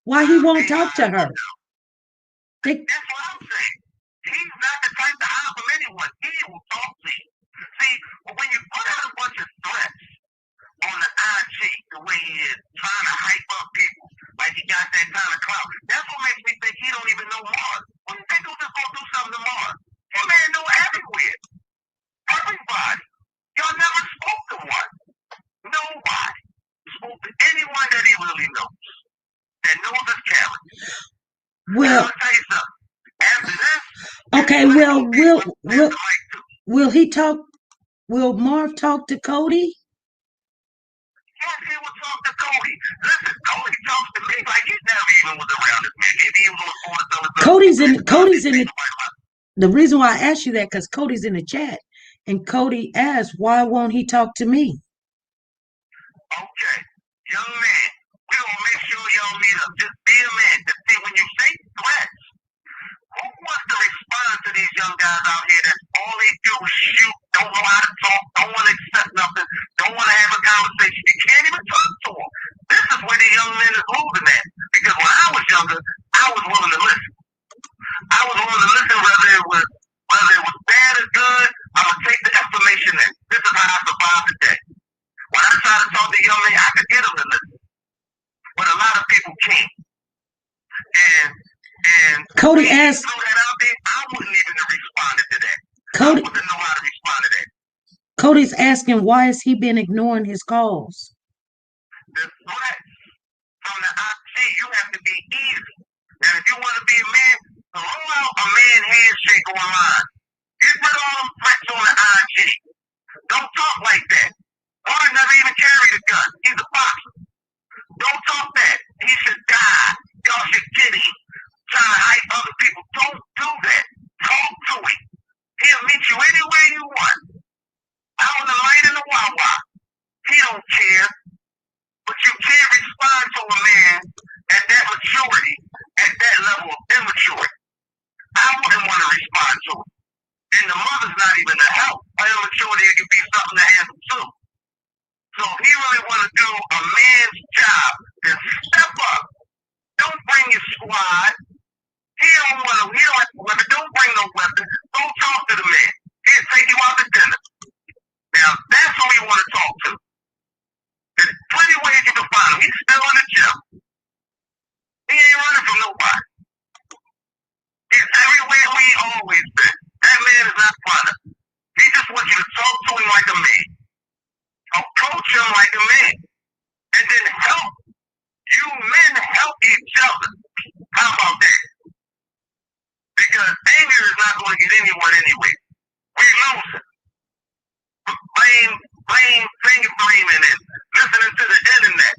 Why he won't talk to her? That's what I'm saying. He's not the type to hide from anyone. He will talk to you. See, when you put out a bunch of threats on the IG, the way he is, trying to hype up people, like he got that kind of clout, that's what makes me think he don't even know Mars. When you think he'll just go do something to Mars, that man know everywhere. Everybody. Y'all never spoke to one. Nobody spoke to anyone that he really knows, that knows his character. Well, I'll tell you something. After this, okay, will he talk? Will Marv talk to Cody? Yes, he will talk to Cody. Listen, Cody talks to me like he never even was around this man. Maybe he was on the Cody's in the reason why I asked you that because Cody's in the chat, and Cody asked, "Why won't he talk to me?" Okay, young man, we gonna make sure y'all meet up. Just be a man. Just see when you say threats. Who wants to respond to these young guys out here that all they do is shoot, don't know how to talk, don't want to accept nothing, don't want to have a conversation? You can't even talk to them. This is where the young men is losing at. Because when I was younger, I was willing to listen. I was willing to listen whether it was bad or good. I'm gonna take the information in. This is how I survived the day. When I try to talk to young men, I could get them to listen, but a lot of people can't. And Cody asked. Throw that out there, I wouldn't even have responded to that. I wouldn't know how to respond to that. Cody's asking why has he been ignoring his calls? The threats from the IG, you have to be easy. And if you want to be a man, roll out a man handshake online. Get rid of all them threats on the IG. Don't talk like that. Martin never even carried a gun. He's a boxer. Don't talk that. He should die. Y'all should get him. Trying to hype other people. Don't do that. Talk to him. He'll meet you anywhere you want. Out in the light in the Wawa. He don't care. But you can't respond to a man at that maturity, at that level of immaturity. I wouldn't want to respond to him. And the mother's not even to help. By immaturity, it can be something to handle too. So if he really want to do a man's job, then step up. Don't bring your squad. He don't want to, he don't have a weapon. Don't bring no weapon. Don't talk to the man. He'll take you out to dinner. Now, that's who you want to talk to. There's plenty of ways you can find him. He's still in the gym. He ain't running from nobody. He's everywhere we always been. That man is not running. He just wants you to talk to him like a man. Approach him like a man. And then help. You men help each other. How about that? Because anger is not going to get anyone anywhere. We're losing. Blame, finger blaming and listening to the internet.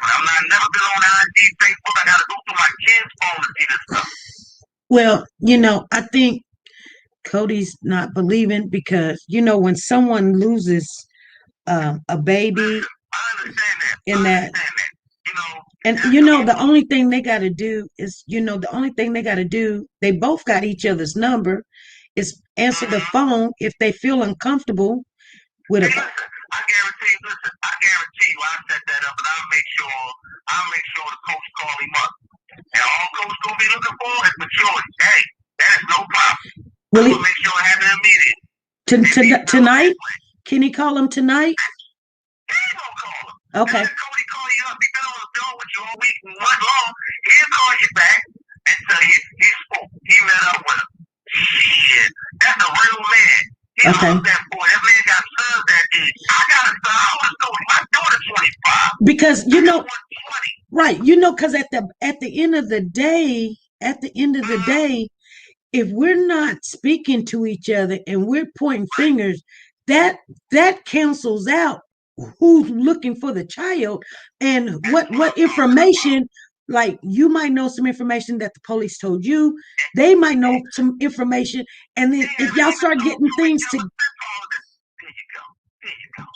I'm not never been on IG, Facebook. I gotta go through my kids' phone to see this stuff. Well, I think Cody's not believing because when someone loses a baby I understand that. in that, and the only thing they got to do is, they both got each other's number, is answer the phone if they feel uncomfortable with Hey, a. listen, I guarantee you, I set that up, and I'll make sure the coach call him up. And all coach gonna be looking for is maturity. Hey, that is no problem. Will he make sure it happens immediately. Tonight? Can he call him tonight? He ain't gonna call him. Okay. And Cody call you up. He been on the phone with you all week and what long. He'll call you back and tell you he spoke. He met up with him. Shit, that's a real man. He loves that boy. That man got sons that age. I got a son. I was Cody. My daughter's 25. Because right, because at the end of the day, if we're not speaking to each other and we're pointing fingers, that cancels out who's looking for the child and what information. Like, you might know some information that the police told you, they might know some information, and then if y'all start getting things to,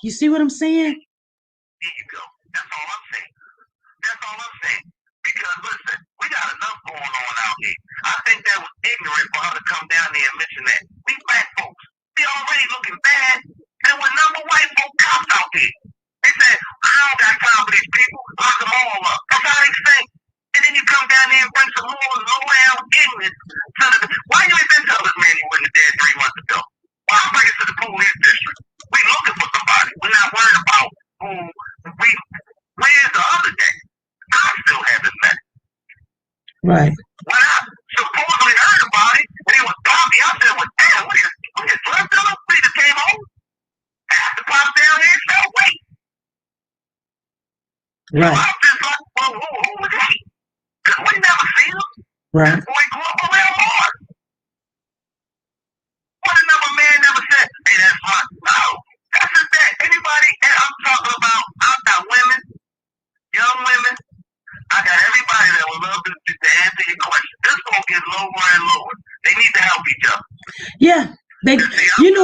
you see what I'm saying? There you go. That's all I'm saying. Because listen, we got enough going on out here. I think that was ignorant for her to come down there and mention that. We black folks, we already looking bad, and with number white folk cops out there. They said, I don't got time for these people. Lock them all up. That's how they think. And then you come down there and bring some more low-down ignorance to the. Why you ain't been tell this man you wasn't dead 3 months ago? Why bring it to the police district? We looking for somebody. We're not worried about who we. Where's the other day? I still haven't met. Right. When I supposedly heard about it, and it was Bobby, I said, well, damn, we just left them. We just came home. After pop down there and said, wait. Right. So I was just like, well, who was he? Because we never seen him. Right. That boy grew up around Mars. What another man never said, hey, that's my, no. That's just that. Anybody, and I'm talking about, I've got women, young women, I got everybody that would love to answer your question. This gonna get lower and lower. They need to help each other. Yeah. And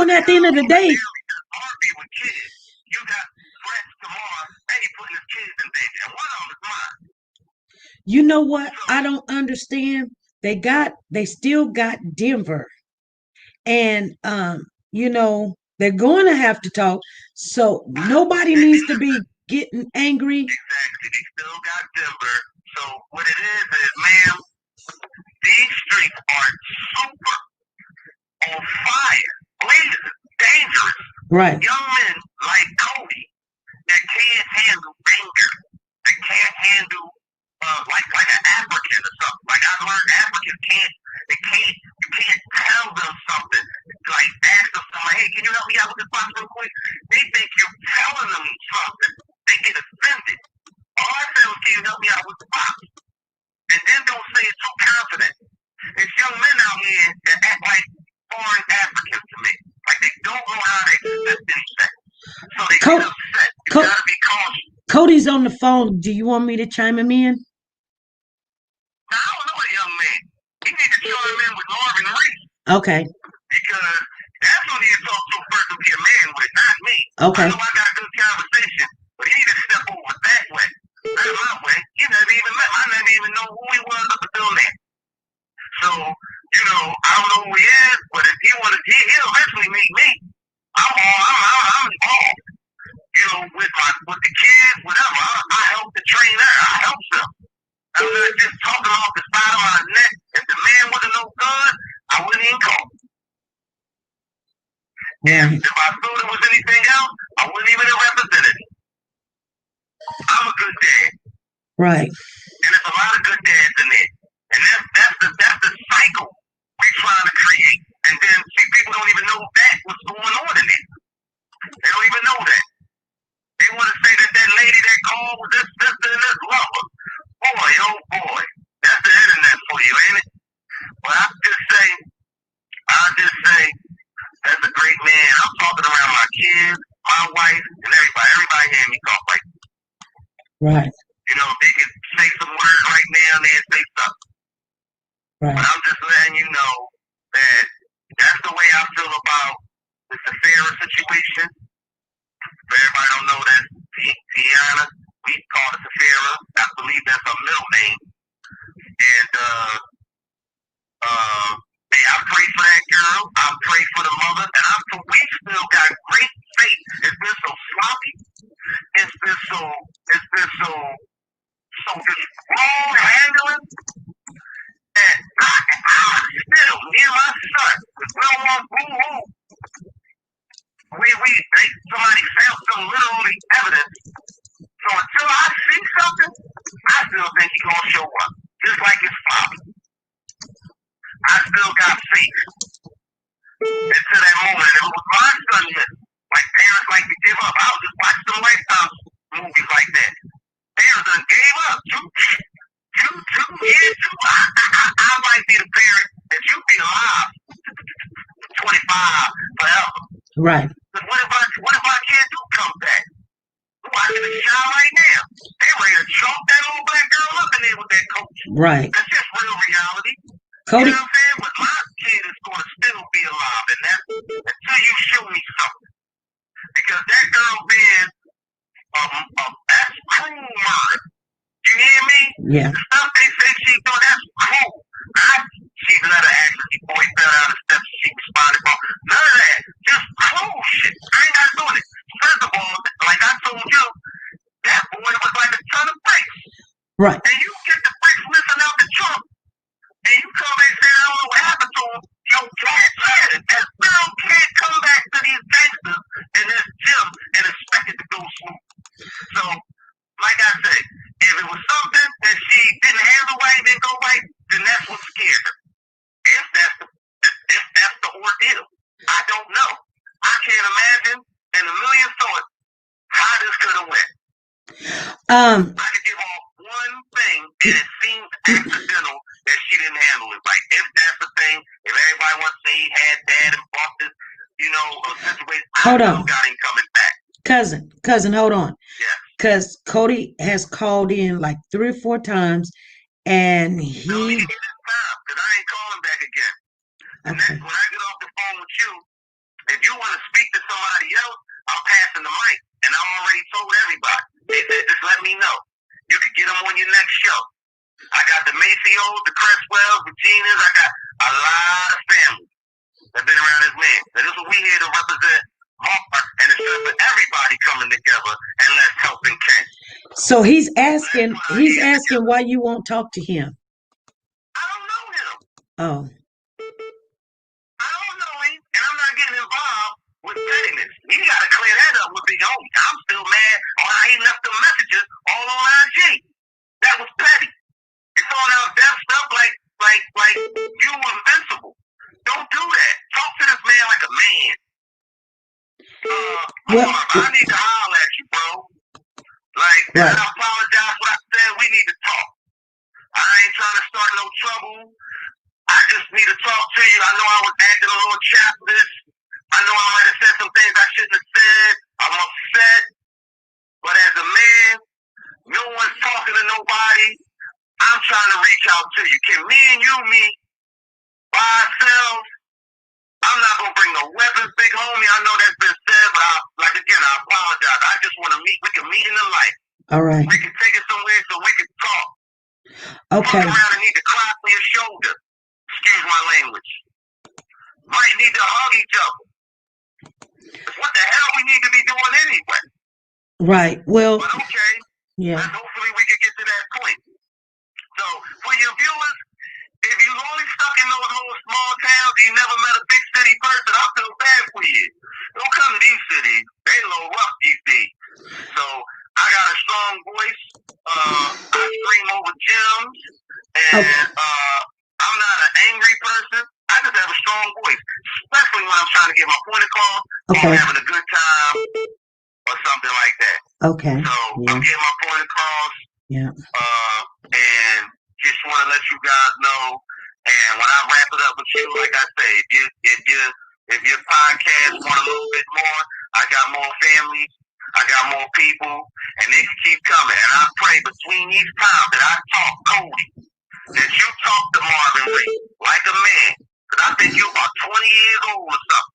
at the end of the day, with kids, you got threats tomorrow, and you putting his kids in danger. And one of them is mine. You know what? I don't understand. They still got Denver. And they're going to have to talk. So nobody needs to be getting angry. Exactly. They still got Denver. So what it is, ma'am, these streets are super on fire, blazing, dangerous. Right. Young men like Cody that can't handle anger, that can't handle like an African or something. Like I learned Africans you can't tell them something. Like ask them something, hey, can you help me out with this box real quick? They think you're telling them something. They get offended. All I said was, can you help me out with the box? And then don't say it so confident. It's young men out here that act like foreign Africans to me. Like they don't know how to accept anything. So they get upset. You gotta be cautious. Cody's on the phone. Do you want me to chime him in? Now, I don't know a young man. He need to chime in with Marvin Reese. Okay. Because that's who he need to talk to first to be a man with, not me. Okay. I know I got a good conversation, but he need to step over that way. Not my way. He never even met me. I never even know who he was up until now. So, I don't know who he is, but if he wanted, he'll eventually meet me. I'm involved. With the kids, whatever. I help to train her. I help them. I'm not just talking off the side of my neck. If the man wasn't no good, I wouldn't even call. Yeah. If I thought it was anything else, I wouldn't even have represented it. I'm a good dad. Right. And there's a lot of good dads in there. And that's the cycle we're trying to create. And then people don't even know what's going on in there. They don't even know that. They want to say that lady that called was this lover. Boy, oh boy. talking around my kids, my wife, and everybody. Everybody hearing me talk like that. Right. You know, they can say some words right now and then say something. Right. But I'm just letting you know that that's the way I feel about the Safira situation. For everybody don't know that Tiana, we call her Safira. I believe that's her middle name. And hey, I pray for that girl. I pray for the mother, and we still got great faith. It's been so sloppy. It's been so just wrong handling that I still, me and my son, because we don't want boo-hoo. Somebody found some literally evidence. So until I see something, I still think he's gonna show up, just like his father. I still got faith until that moment. And it was my son that, like parents like to give up. I was just watching some Lifetime movies like that. Parents done gave up. Two years. I might be the parent that you be alive 25 forever. Right. But what if our kids do come back? We're watching the child right now. They ready to choke that little black girl up in there with that coach. Right. That's just real reality. Cody. You know what I'm saying? But my kid is going to still be alive, and that's until you show me something. Because that girl being that's cruel murder. You hear me? Yeah. The stuff they say she do, that's cruel. She's another actress. She boy fell down the steps. She responded wrong. None of that. Just cruel shit. I ain't not doing it. First of all, like I told you, that boy was like a ton of bricks. Right. And you get the bricks missing out the trunk, and you come back saying, I don't know what happened to him. Your dad said it. This girl can't come back to these gangsters in this gym and expect it to go smooth. So, like I said, if it was something that she didn't handle right, didn't go right, then that's what scared her. If that's the ordeal, I don't know. I can't imagine in a million thoughts how this could have went. I could give off one thing, and it seems accidental that she didn't handle it right. If that's the thing, if everybody wants to say he had dad and bought this, situation, hold I on. still got him coming back. Cousin, hold on. Yeah. Because Cody has called in like 3 or 4 times, and No, he didn't get this time, because I ain't calling back again. And okay. when I get off the phone with you, if you want to speak to somebody else, I'm passing the mic. And I already told everybody. They said, just let me know. You can get them on your next show. I got the Macios, the Crestwells, the Genas. I got a lot of families that have been around this man. So this is what we here to represent Mark, and it's for everybody coming together, and let's help and catch. So he's asking why you won't talk to him. I don't know him. Oh. I don't know him, and I'm not getting involved with pettiness. He got to clear that up with Big Homie. I'm still mad on how he left the messages all on IG. That was petty. You're throwing out death stuff like you invincible. Don't do that. Talk to this man like a man. I need to holler at you, bro. Like, right. And I apologize for what I said. We need to talk. I ain't trying to start no trouble. I just need to talk to you. I know I was acting a little childish. I know I might have said some things I shouldn't have said. I'm upset. But as a man, no one's talking to nobody. I'm trying to reach out to you. Can me and you meet by ourselves? I'm not going to bring no weapons, Big Homie. I know that's been said, but I apologize. I just want to meet. We can meet in the light. All right. We can take it somewhere so we can talk. Okay. Fuck around and need to cry for your shoulder. Excuse my language. Might need to hug each other. What the hell we need to be doing anyway? Right. Well. But okay. Yeah. And hopefully we can get to that point. So for your viewers, if you're only stuck in those little small towns, you never met a big city person, I feel bad for you. Don't come to these cities. They a little rough these days. So I got a strong voice. I scream over gyms, and I'm not an angry person. I just have a strong voice, especially when I'm trying to get my point across, or I'm having a good time, or something like that. Okay. So I'm getting my point across. Yeah. And just want to let you guys know. And when I wrap it up with you, like I say, if your podcast want a little bit more. I got more families. I got more people, and they can keep coming. And I pray between these times that I talk Cody, that you talk to Marvin Lee like a man, because I think you're about 20 years old or something.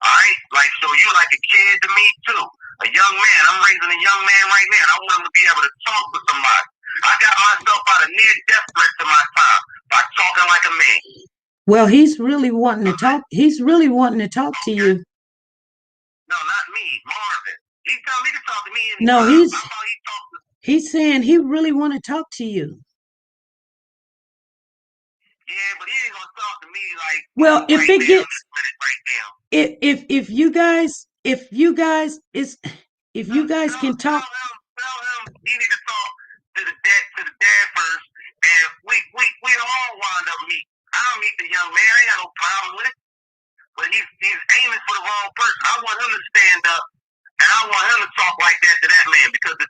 All right, like so you're like a kid to me too, a young man. I'm raising a young man right now, and I want him to be able to talk to somebody. I got myself out of near death threats in my time by talking like a man. Well, he's really wanting to talk. He's really wanting to talk to you. No, not me, Marvin. He's telling me to talk to me. No, he's saying he really want to talk to you. Yeah, but he ain't gonna talk to me like. Well, if right it now, gets, if you guys can talk. Tell him he need to talk to the dad first, and we all wind up meet. I don't meet the young man. I ain't got no problem with it. But he's aiming for the wrong person. I want him to stand up, and I want him to talk like that to that man because the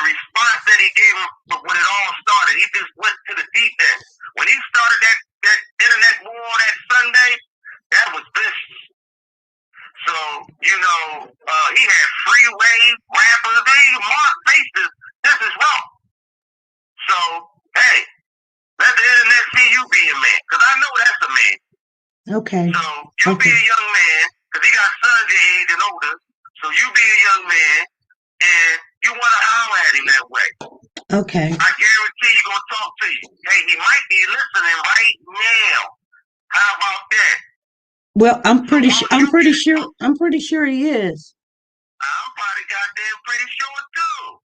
response that he gave him when it all started, he just went to the deep end. When he started that internet war that Sunday, that was vicious. So, he had freeway rappers, even Mark faces. This is wrong. So, hey, let the internet see you be a man, because I know that's a man. Okay. So you be a young man, because he got sons your age and older. So you be a young man, and you want to holler at him that way. Okay. I guarantee he's gonna talk to you. Hey, he might be listening right now. How about that? Well, I'm pretty sure he is. I'm probably goddamn pretty sure too.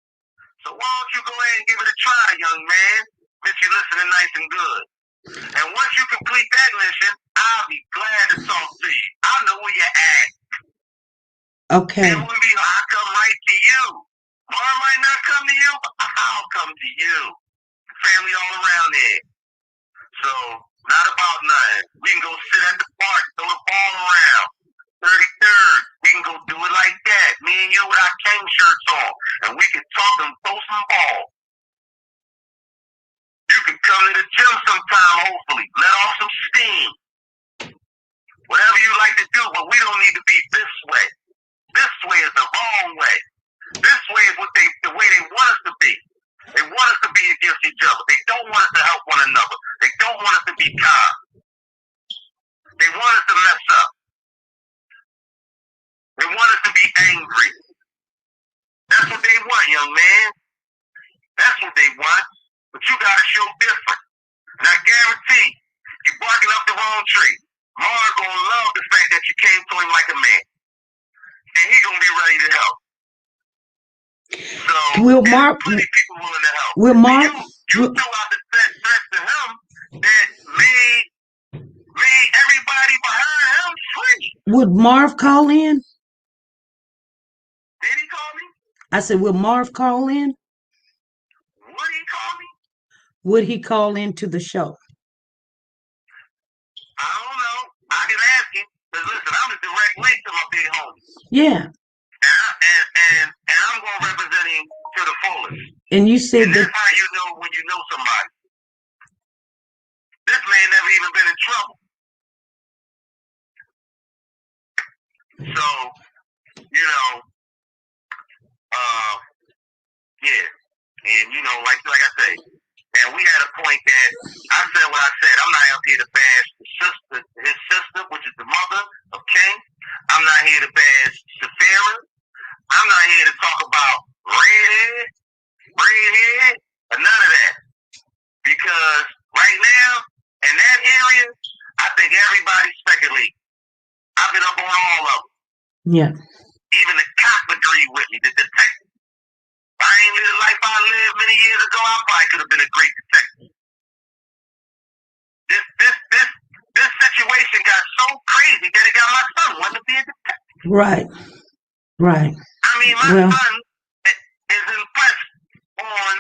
So why don't you go ahead and give it a try, young man? Since you're listening nice and good. And once you complete that mission, I'll be glad to talk to you. I know where you're at. Okay. It wouldn't be I'll come right to you. Mom might not come to you, but I'll come to you. Family all around there. So, not about nothing. We can go sit at the park, throw the ball around. 33rd, we can go do it like that. Me and you with our King shirts on. And we can talk and throw some balls. You can come to the gym sometime, hopefully. Let off some steam. Whatever you like to do, but we don't need to be this way. This way is the wrong way. This way is the way they want us to be. They want us to be against each other. They don't want us to help one another. They don't want us to be kind. They want us to mess up. They want us to be angry. That's what they want, young man. That's what they want. But you gotta show different. And I guarantee you're barking up the wrong tree. Mar's gonna love the fact that you came to him like a man. And he's gonna be ready to help. So will Mark plenty of people willing to help. Will Mark you threw out the threats to him that made everybody behind him free. Would Marv call in? Did he call me? I said, will Marv call in? Would he call me? Would he call into the show? I don't know. I can ask him. Because listen, I'm a direct link to my big homie. Yeah. And I'm going to represent him to the fullest. And you said that's how you know when you know somebody. This man never even been in trouble. So, yeah. And, like I say, and we had a point that I said what I said. I'm not out here to bash his sister, which is the mother of King. I'm not here to bash Safira. I'm not here to talk about redhead, or none of that. Because right now, in that area, I think everybody's speculating. I've been up on all of them. Yeah. Even the cop agreed with me, the detective. If I ain't lived the life I lived many years ago, I probably could have been a great detective. This situation got so crazy that it got my son wanting to be a detective. Right. I mean, my son is impressed on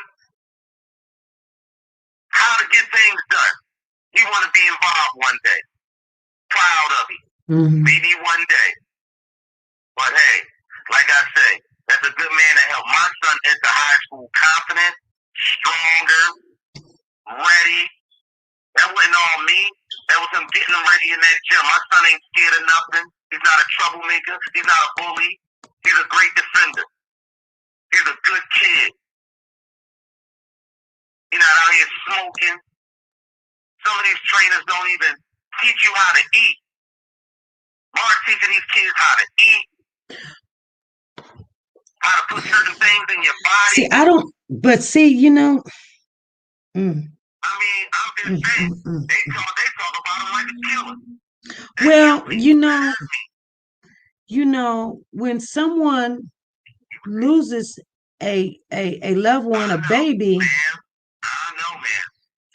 how to get things done. He want to be involved one day. Proud of him. Mm-hmm. Maybe one day. But hey, like I say, that's a good man to help my son enter high school confident, stronger, ready. That wasn't all me. That was him getting him ready in that gym. My son ain't scared of nothing. He's not a troublemaker. He's not a bully. He's a great defender. He's a good kid. He's not out here smoking. Some of these trainers don't even teach you how to eat. Mark teaching these kids how to eat, how to put certain things in your body. See, I don't, but see, you know. I mean, I'm just saying, they talk about him like a killer. Well, you know, when someone loses a loved one, a baby. Man.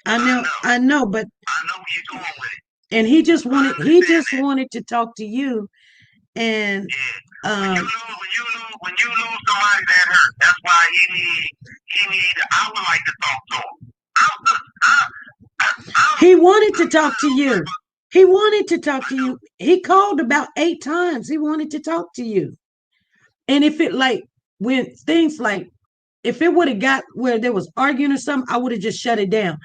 I know, but I know where you're going with it. And he just wanted to talk to you. And when you lose somebody that hurt, that's why he need. I would like to talk to him. He wanted to talk to you. He wanted to talk to you. He called about 8 times. He wanted to talk to you. And if it when things if it would have got where there was arguing or something, I would have just shut it down.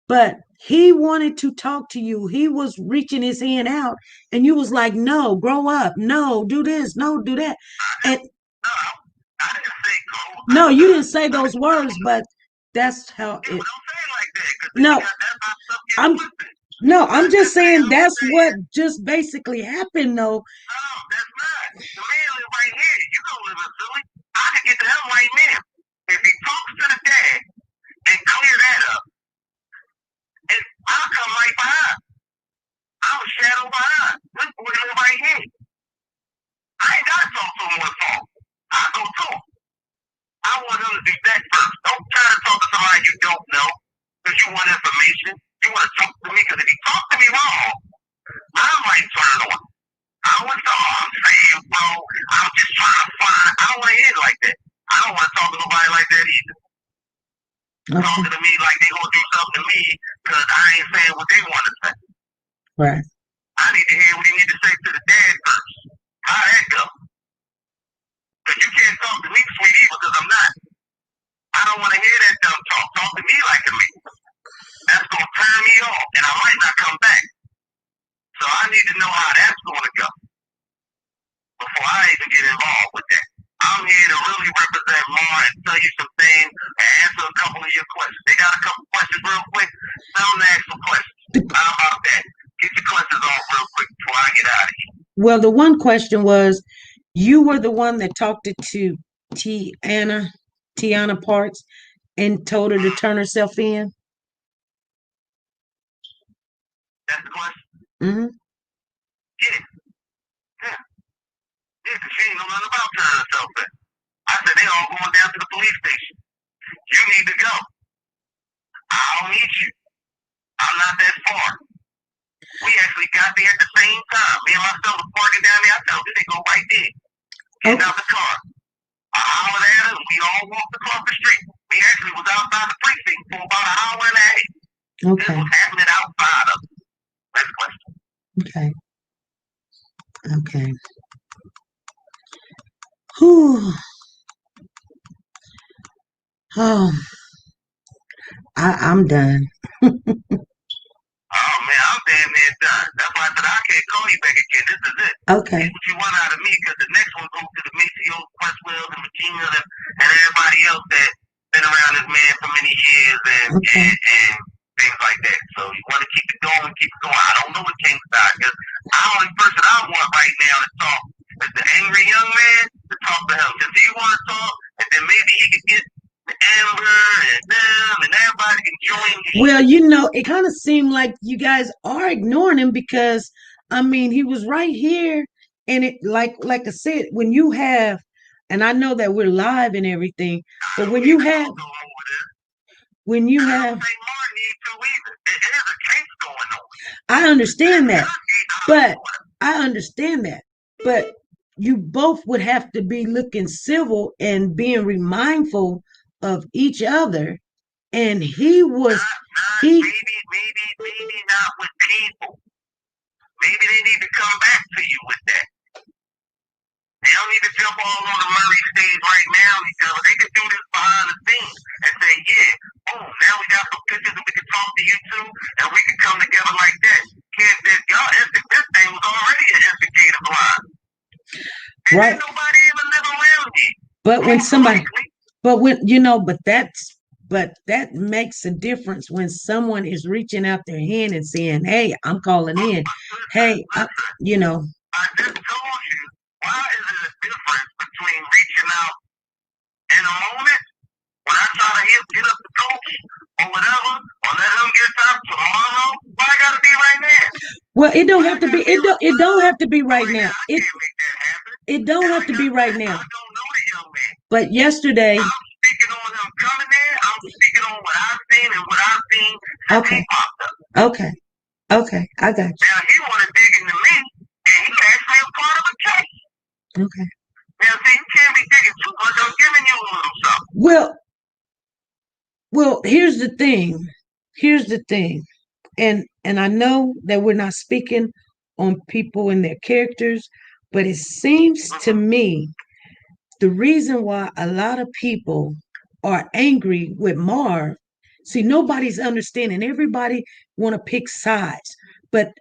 But he wanted to talk to you. He was reaching his hand out, and you was like, "No, grow up. No, do this. No, do that." And I didn't say go. No, you didn't say those words, but that's how it. Don't say it like that. No, I'm just saying that's what just basically happened, though. No, that's not. The man live right here. You don't live in Philly. I can get to him right now. If he talks to the dad and clear that up, and I'll come right behind. I'm a shadow behind. This boy live right here. I ain't got to talk to him on the phone. I'll go to him. I want him to do that first. Don't try to talk to somebody you don't know because you want information. You want to talk to me because if he talk to me wrong, I might turn it on. I don't want to talk, I'm saying, bro, I'm just trying to find. I don't want to hear it like that. I don't want to talk to nobody like that either. Okay. Talking to me like they going to do something to me because I ain't saying what they want to say. Right. I need to hear what he need to say to the dad first. How that go? Because you can't talk to me sweet evil because I'm not. I don't want to hear that dumb talk. Talk to me like a me. That's going to turn me off and I might not come back. So I need to know how that's going to go before I even get involved with that. I'm here to really represent Mar and tell you some things and answer a couple of your questions. They got a couple questions real quick. Tell them to ask some questions. How about that? Get your questions off real quick before I get out of here. Well, the one question was, you were the one that talked to Tiana Parks and told her to turn herself in? That's the question? Mm-hmm. Yeah. Yeah, because she ain't know nothing about turning herself in. I said, they all going down to the police station. You need to go. I don't need you. I'm not that far. We actually got there at the same time. Me and my son was parking down there. I told them they go right there. Get out the car. I hollered at her and we all walked across the street. We actually was outside the precinct for about an hour and a half. Okay. This was happening outside of it. Next question. Okay. Okay. Whew. Oh, I'm done. Oh man, I'm damn near done. That's why I said I can't call you back again. This is it. Okay. Get what you want out of me because the next one goes to the Macios, Questwells, and Regina and everybody else that's been around this man for many years and things like that. So you want to keep it going, keep it going. I don't know the king side because the only person I want right now to talk is the angry young man to talk to him. Because he want to talk and then maybe he could get Amber and them and everybody can join me. Well, you know, it kind of seemed like you guys are ignoring him because, I mean, he was right here. And it, like I said, when you have, and I know that we're live and everything, but when you have, I understand that, but you both would have to be looking civil and being mindful of each other. And he was, maybe not with people. Maybe they need to come back to you with that. They don't need to jump all on the Murray stage right now because they can do this behind the scenes and say, yeah, boom, now we got some pictures and we can talk to you too and we can come together like that. Can't this thing was already an instigative line. And right. nobody even live around here. But when somebody, Likely. but that makes a difference when someone is reaching out their hand and saying, "Hey, I'm calling in. Hey, Listen, I just told you, why is it a difference between reaching out in a moment when I try to get up the coach or whatever, or let him get up tomorrow? Why I gotta be right now? Well, it don't Why I have to be. gotta be It don't have to be oh right yeah, now. I can't make that happen. It don't And have like to I be right said, I now. don't know the young man. But yesterday, I'm speaking on him coming there. I'm speaking on what I've seen and what I've seen since okay, he popped up. okay, okay, I got you. Now he wanna dig into me, and he actually a part of a case. Okay. Now see, you can't be digging too much. I'm giving you a little something. Well, here's the thing. Here's the thing. And I know that we're not speaking on people and their characters, but it seems to me the reason why a lot of people are angry with Marv. See, nobody's understanding. Everybody want to pick sides, but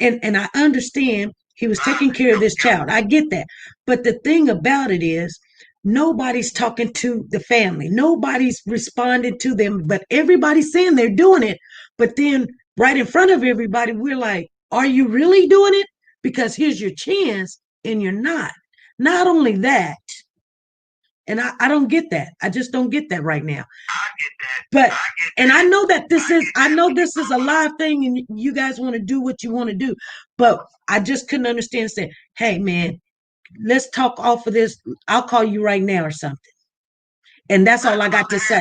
and I understand he was taking care of this child. I get that, but the thing about it is, nobody's talking to the family. Nobody's responding to them, but everybody's saying they're doing it. But then, right in front of everybody, we're like, "Are you really doing it?" Because here's your chance, and you're not. Not only that, and I don't get that. I just don't get that right now. I get that. But I get and I that. know that this I is get I that. know this is a live thing and you guys want to do what you want to do. But I just couldn't understand saying, "Hey man, let's talk off of this. I'll call you right now or something." And that's all I got to say.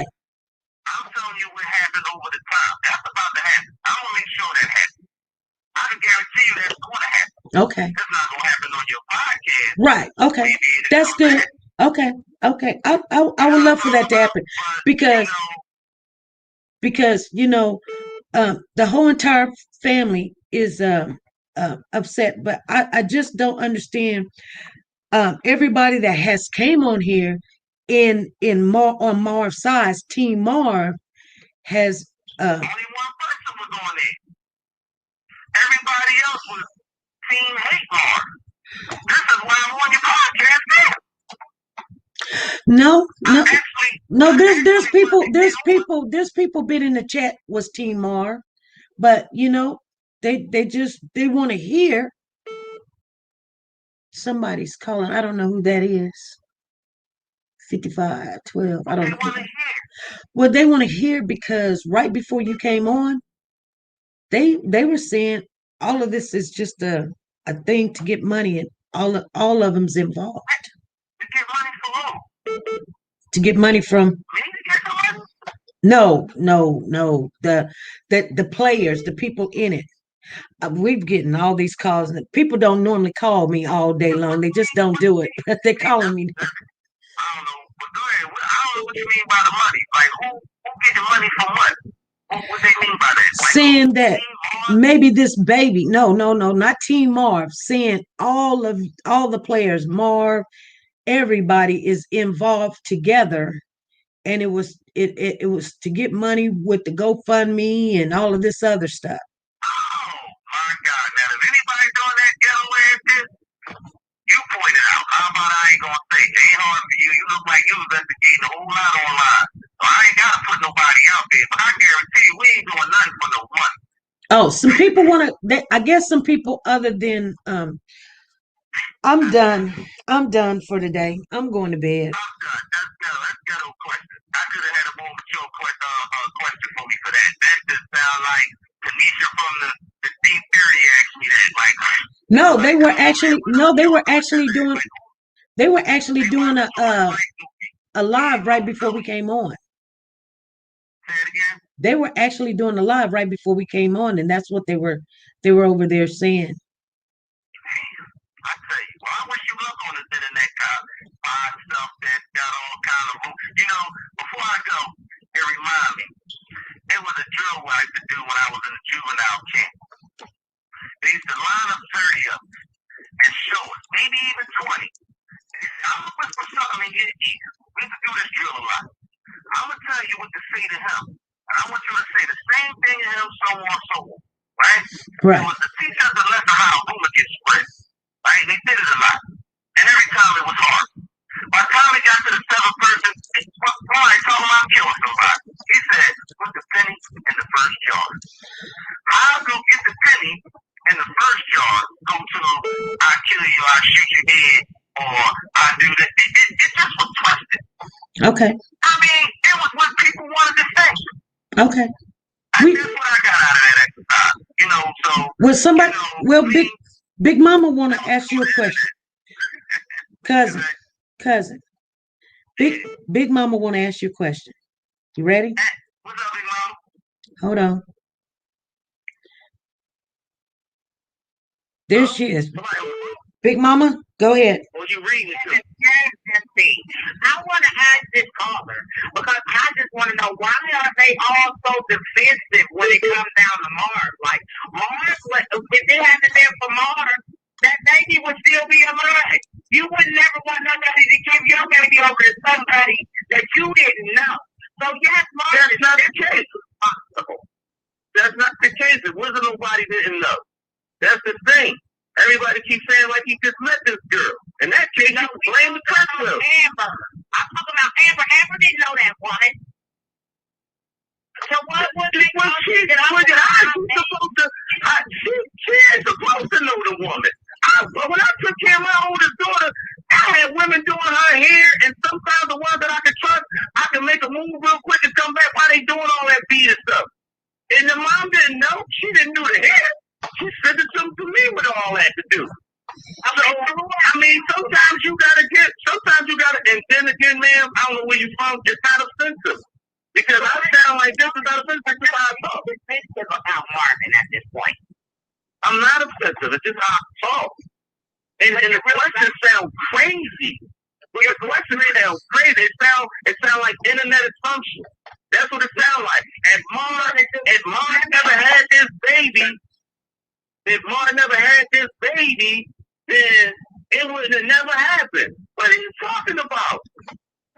I'm telling you what happened over the time. That's about to happen. I'm gonna make sure that happens. I can guarantee you that's going to happen. Okay. It's not gonna happen on your podcast. Right. Okay. Maybe it'll That's come good. back. Okay. Okay. I You would know what love I'm for that talking to about? happen But because the whole entire family is upset, but I just don't understand everybody that has came on here on Marv's side, Team Marv has only one person was on it. Everybody else was Team Hate Mark. This is why I'm on your podcast now. no. Actually, There's people been in the chat was Team Marv, but they want to hear somebody's calling. I don't know who that is. 5512. I don't know. Well, they want to hear because right before you came on, they were saying all of this is just a thing to get money, and all of them's involved. To get money from who? To get money from Me to get the money? no. The players, the people in it. We've getting all these calls, and people don't normally call me all day long. They just don't do it. But they're calling me. I don't know, but go ahead. I don't know what you mean by the money. Like who getting money from what? What they mean by that? Like, Saying that maybe this baby, no, not Team Marv, saying all the players, Marv, everybody is involved together, and it was to get money with the GoFundMe and all of this other stuff. Oh my God! Now, if anybody doing that ghetto ass shit, you pointed out. How about I ain't gonna say? It ain't hard for you. You look like you investigating a whole lot online. So I ain't gotta put nobody out there. But I guarantee you, we ain't doing nothing for no money. Oh, some people want to. I guess some people other than I'm done. I'm done for today. I'm going to bed. I'm done. That's ghetto question. I could have had a more mature question for me for that. That just sound like Tanisha from the Deep 30 asked me that. Like, no, they were actually doing a live right before we came on. Say it again. They were actually doing a live right before we came on, and that's what they were over there saying. I tell you, well, I wish you luck on this internet find stuff that got all kind of before I go, it remind me. It was a drill I used to do when I was in the juvenile camp. They used to line up 30 of them and show us, maybe even 20. I'm gonna whisper something in your ear. We used to do this drill a lot. I'm gonna tell you what to say to him. And I want you to say the same thing to him, so on, so on. Right? Right. It was to teach us a lesson how a rumor gets spread. Right? They did it a lot. And every time or I do that. It just was twisted. Okay. I mean, it was what people wanted to say. Okay. That's what I got out of that exercise. So well, somebody, Big Mama want to ask you a question. Cousin. Big Mama want to ask you a question. You ready? What's up, Big Mama? Hold on. There she is. Big Mama, go ahead. Well, you reading it too. I want to ask this caller because I just want to know why are they all so defensive when it comes down to Mars? Like Mars, if it hadn't been for Mars, that baby would still be alive. You would never want nobody to give your baby over to somebody that you didn't know. So yes, Mars. That's not the case. That's not the case. It wasn't nobody didn't know. That's the thing. Everybody keeps saying like he just met this girl. In that case, you blame the person. Amber. I'm talking about Amber. Amber didn't know that woman. So what would make her think that she ain't supposed to know the woman. When I took care of my oldest daughter, I had women doing her hair, and sometimes the ones that I could trust, I could make a move real quick and come back while they doing all that beat and stuff. And the mom didn't know. She didn't do the hair. She sent it to me with all that to do. So, I mean, sometimes you gotta, and then again, ma'am, I don't know where you from, it's not offensive. Because I sound like this is not offensive to how I talk. It's offensive about Marvin at this point. I'm not offensive, it's just how I talk. And the question sounds crazy. The question sounds crazy. It sounds like internet assumption. That's what it sounds like. If Marvin never had this baby, then it would have never happened. What are you talking about?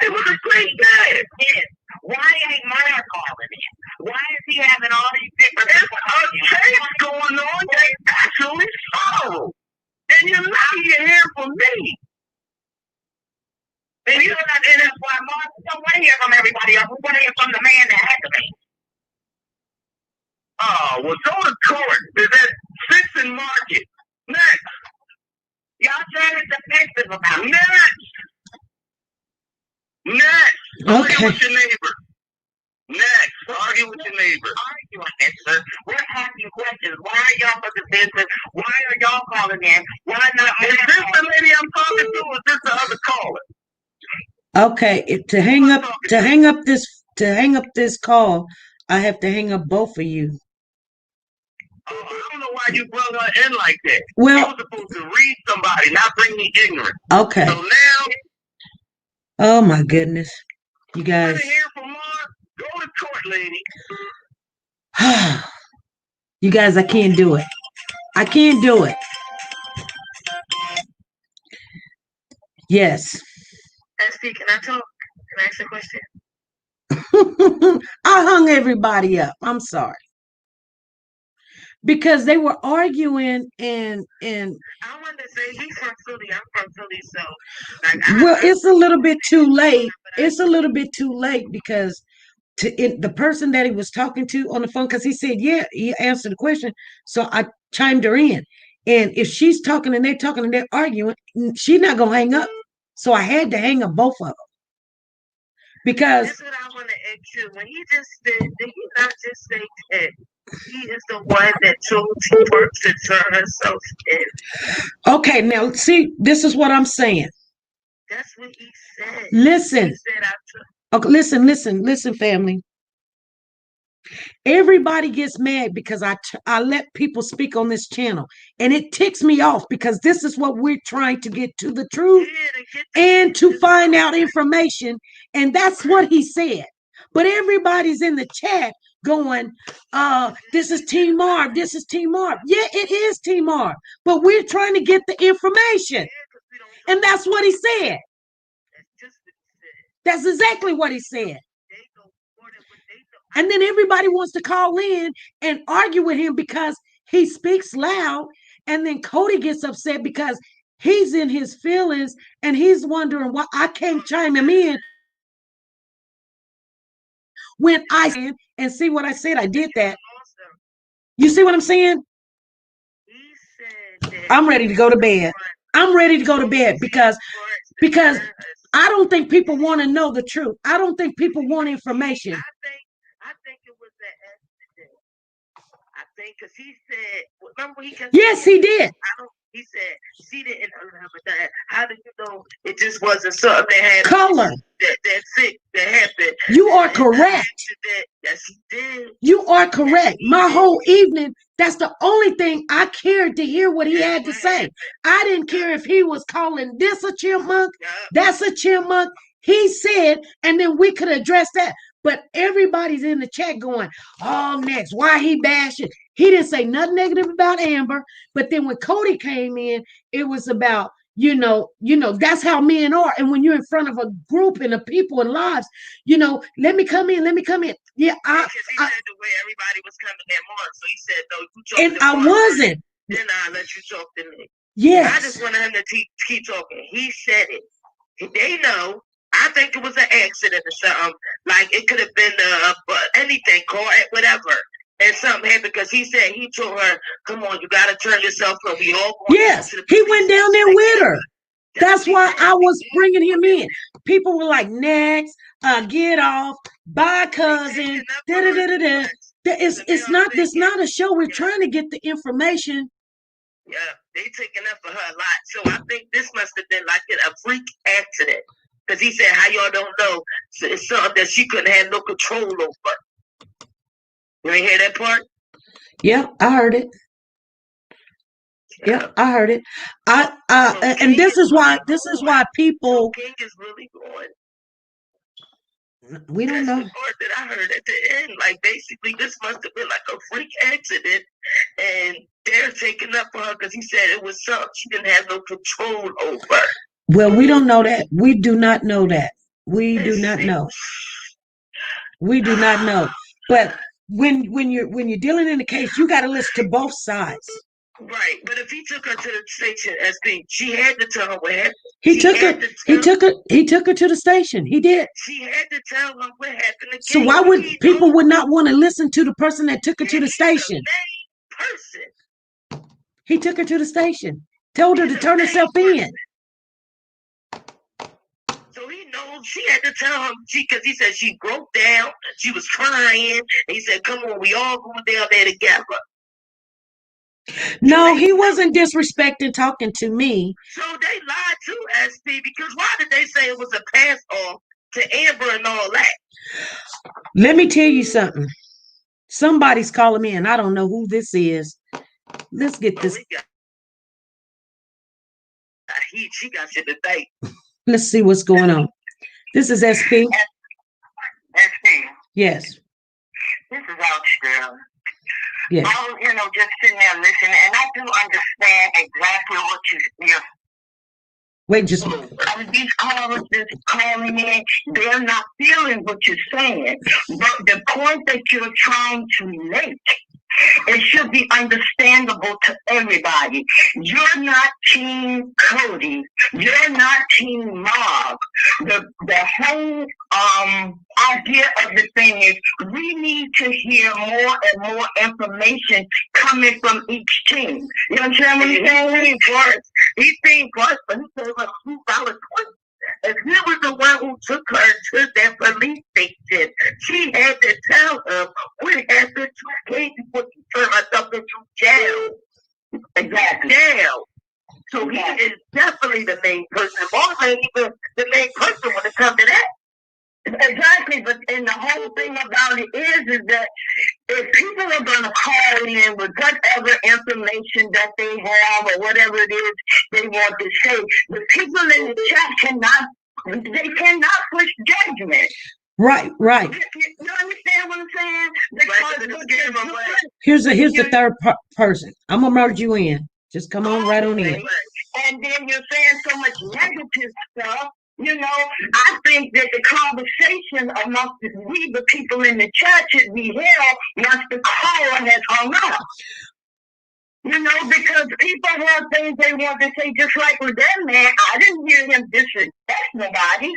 It was a great day. Yes. Why ain't Maya calling in? Why is he having all these different... There's a change going on they actually solved. And you're lucky you're here for me. And that's why Martha don't want to hear from everybody else. We want to hear from the man that had the baby. Oh, well, go to court. There's that 6 in Market. Next. Y'all trying to defensive about it. Next. Okay. Argue with your neighbor. Argue with your neighbor. We're asking questions. Why are y'all so defensive? Why are y'all calling in? Why not? Is this the lady I'm talking to, or is this the other caller? Okay, to hang up this call, I have to hang up both of you. Oh, I don't know why you brought her in like that. Well, you were supposed to read somebody, not bring me ignorant. Okay. So now, oh my goodness, you guys. Hear from Mark? Go to court, lady. You guys, I can't do it. I can't do it. Yes. SP, can I talk? Can I ask a question? I hung everybody up. I'm sorry. Because they were arguing and I wanted to say he's from Philly. I'm from Philly, so well, it's a little bit too late. It's a little bit too late because the person that he was talking to on the phone, because he said, yeah, he answered the question. So I chimed her in. And if she's talking and they're talking and they're arguing, she's not gonna hang up. So I had to hang up both of them. Because that's what I want to ask you. When he just said, did he not just say that he is the one that chose to work to turn herself in? Okay, now see, this is what I'm saying. That's what he said. Listen. He said, okay, listen, family. Everybody gets mad because I let people speak on this channel, and it ticks me off because this is what we're trying to get to the truth and to find out information, and that's what he said. But everybody's in the chat going, this is Team Marv, this is Team Marv. Yeah, it is Team Marv, but we're trying to get the information, and that's what he said. That's exactly what he said. And then everybody wants to call in and argue with him because he speaks loud. And then Cody gets upset because he's in his feelings and he's wondering why I can't chime him in when I said, and see what I said. I did that. You see what I'm saying? I'm ready to go to bed. I'm ready to go to bed because I don't think people want to know the truth. I don't think people want information. I think it was that accident. I think because he said, remember he kept Yes, saying, he did. He said she didn't that. How did you know it just wasn't something that happened? Color. That happened. You are correct. Yes, he did. You are correct. My whole evening, that's the only thing I cared to hear what he had to say. I didn't care if he was calling this a chipmunk, that's a chipmunk. He said, and then we could address that. But everybody's in the chat going, oh, next, why he bashing? He didn't say nothing negative about Amber. But then when Cody came in, it was about, that's how men are. And when you're in front of a group and of people and lives, let me come in. Yeah, because he said the way everybody was coming at Mark, so he said, no, you talk and to I Mark, wasn't. then I'll let you talk to me. Yes. I just wanted him to keep talking. He said it. They know. I think it was an accident or something. Like it could have been anything, car, whatever. And something happened because he said he told her, "Come on, you got to turn yourself in. We all going yes, he went down there with her. That's why I was bringing him in. People were like, "Next, get off, bye, cousin." It's not a show. We're trying to get the information. Yeah, they taking up for her a lot. So I think this must have been like a freak accident. Because he said, how y'all don't know? So it's something that she couldn't have no control over. You ain't hear that part? Yeah, I heard it. Yeah, I heard it. And this is why people. King is really going. We don't know. That's the part that I heard at the end. Like basically, this must have been like a freak accident, and they're taking up for her because he said it was something she didn't have no control over. Well, we don't know that. We do not know that. We do not know. We do not know. But when you're dealing in a case, you got to listen to both sides. Right, but if he took her to the station, SP, she had to tell her what happened. He took her to the station. He did. She had to tell her what happened again. So why would people not want to listen to the person that took her to the station? Person. He took her to the station. Told her to turn herself in. So he knows she had to tell him because he said she broke down, she was crying, and he said, "Come on, we all going down there together." No, he wasn't disrespecting talking to me. So they lied to SP because why did they say it was a pass off to Amber and all that? Let me tell you something. Somebody's calling me and I don't know who this is. Let's get this. She got shit to think. Let's see what's going on. This is SP. SP. Yes. This is Outstream. Yes. I was, just sitting there listening, and I do understand exactly what you're. Wait, just. These callers that's calling in, they're not feeling what you're saying. But the point that you're trying to make, it should be understandable to everybody. You're not Team Cody. You're not Team Mob. The whole idea of the thing is we need to hear more and more information coming from each team. You understand what I'm saying? He's being forced, but he said like $2 If he was the one who took her to that police station, she had to tell him what happened to Katie before she turned herself into jail. Exactly. Jail. So he is definitely the main person. More than even the main person when it comes to that. Exactly, but and the whole thing about it is that if people are going to call in with whatever information that they have or whatever it is they want to say, the people in the chat cannot push judgment. Right. You understand what I'm saying? Here's the third person. I'm gonna merge you in. Just come on right on in. And then you're saying so much negative stuff. I think that the conversation amongst the people in the chat should be held once the caller has hung up. Because people have things they want to say, just like with that man. I didn't hear him disrespect nobody.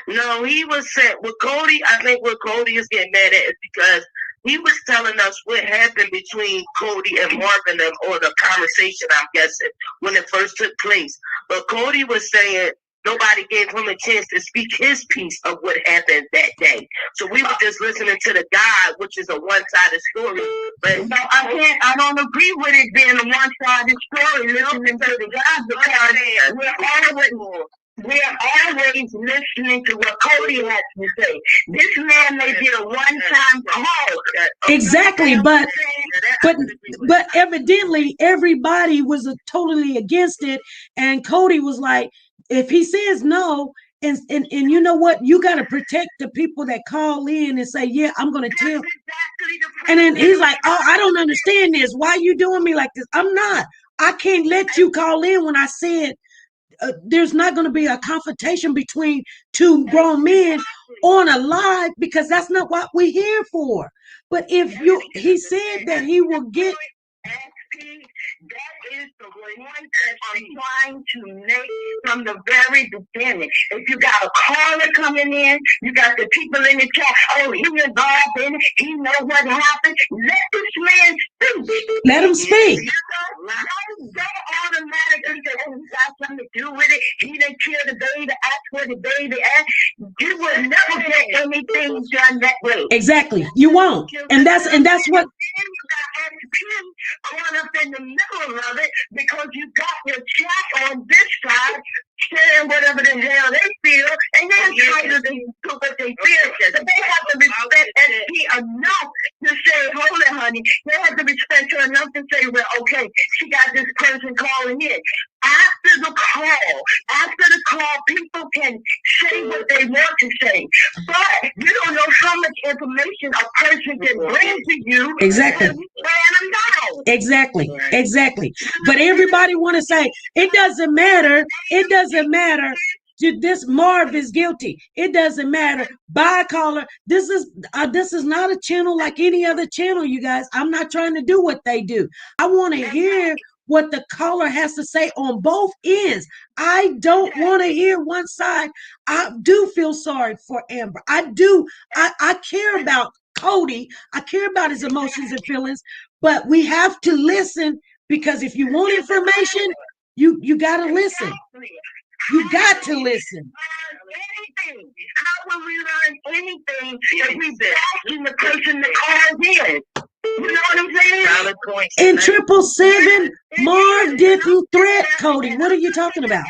No, he was saying with Cody. I think what Cody is getting mad at is because he was telling us what happened between Cody and Marvin or the conversation, I'm guessing, when it first took place. But Cody was saying nobody gave him a chance to speak his piece of what happened that day. So we were just listening to the guy, which is a one-sided story. But no, I don't agree with it being a one-sided story, listening to the guy, because we're always listening to what Cody has to say. This man may be a one-time call. Exactly, but evidently everybody was totally against it, and Cody was like, if he says no, and you know what, you got to protect the people that call in and say, yeah, I'm going to tell. And then he's like, oh, I don't understand this. Why are you doing me like this? I'm not. I can't let you call in when I said there's not going to be a confrontation between two grown men on a live, because that's not what we're here for. But if he said that he will get. That is the point that I'm trying to make from the very beginning. If you got a caller coming in, you got the people in the chat, oh, he involved in it, he know what happened. Let this man speak. Let him speak. Don't automatically say, oh, he got something to do with it. He didn't kill the baby, ask for the baby. You will never get anything done that way. Exactly. You won't. And that's what. Caught up in the middle of it because you got your chat on this side sharing whatever the hell they feel, and they're trying to do what they feel. But they have to respect SP enough to say, hold it, honey. They have to respect her enough to say, well, okay, she got this person calling in. After the call, people can say what they want to say, but you don't know how much information a person can bring to you. Exactly. Exactly. But everybody want to say it doesn't matter. It doesn't matter. This Marv is guilty. It doesn't matter. Bye, caller. This is not a channel like any other channel, you guys. I'm not trying to do what they do. I want to hear what the caller has to say on both ends. I don't want to hear one side. I do feel sorry for Amber. I do. I care about Cody. I care about his emotions and feelings, but we have to listen, because if you want information, you got to listen. You got to listen. Anything. How will we learn anything if we asking the person that called in? You know what I'm saying? Valid point. In 777, Marv didn't threat Cody. What are you talking about?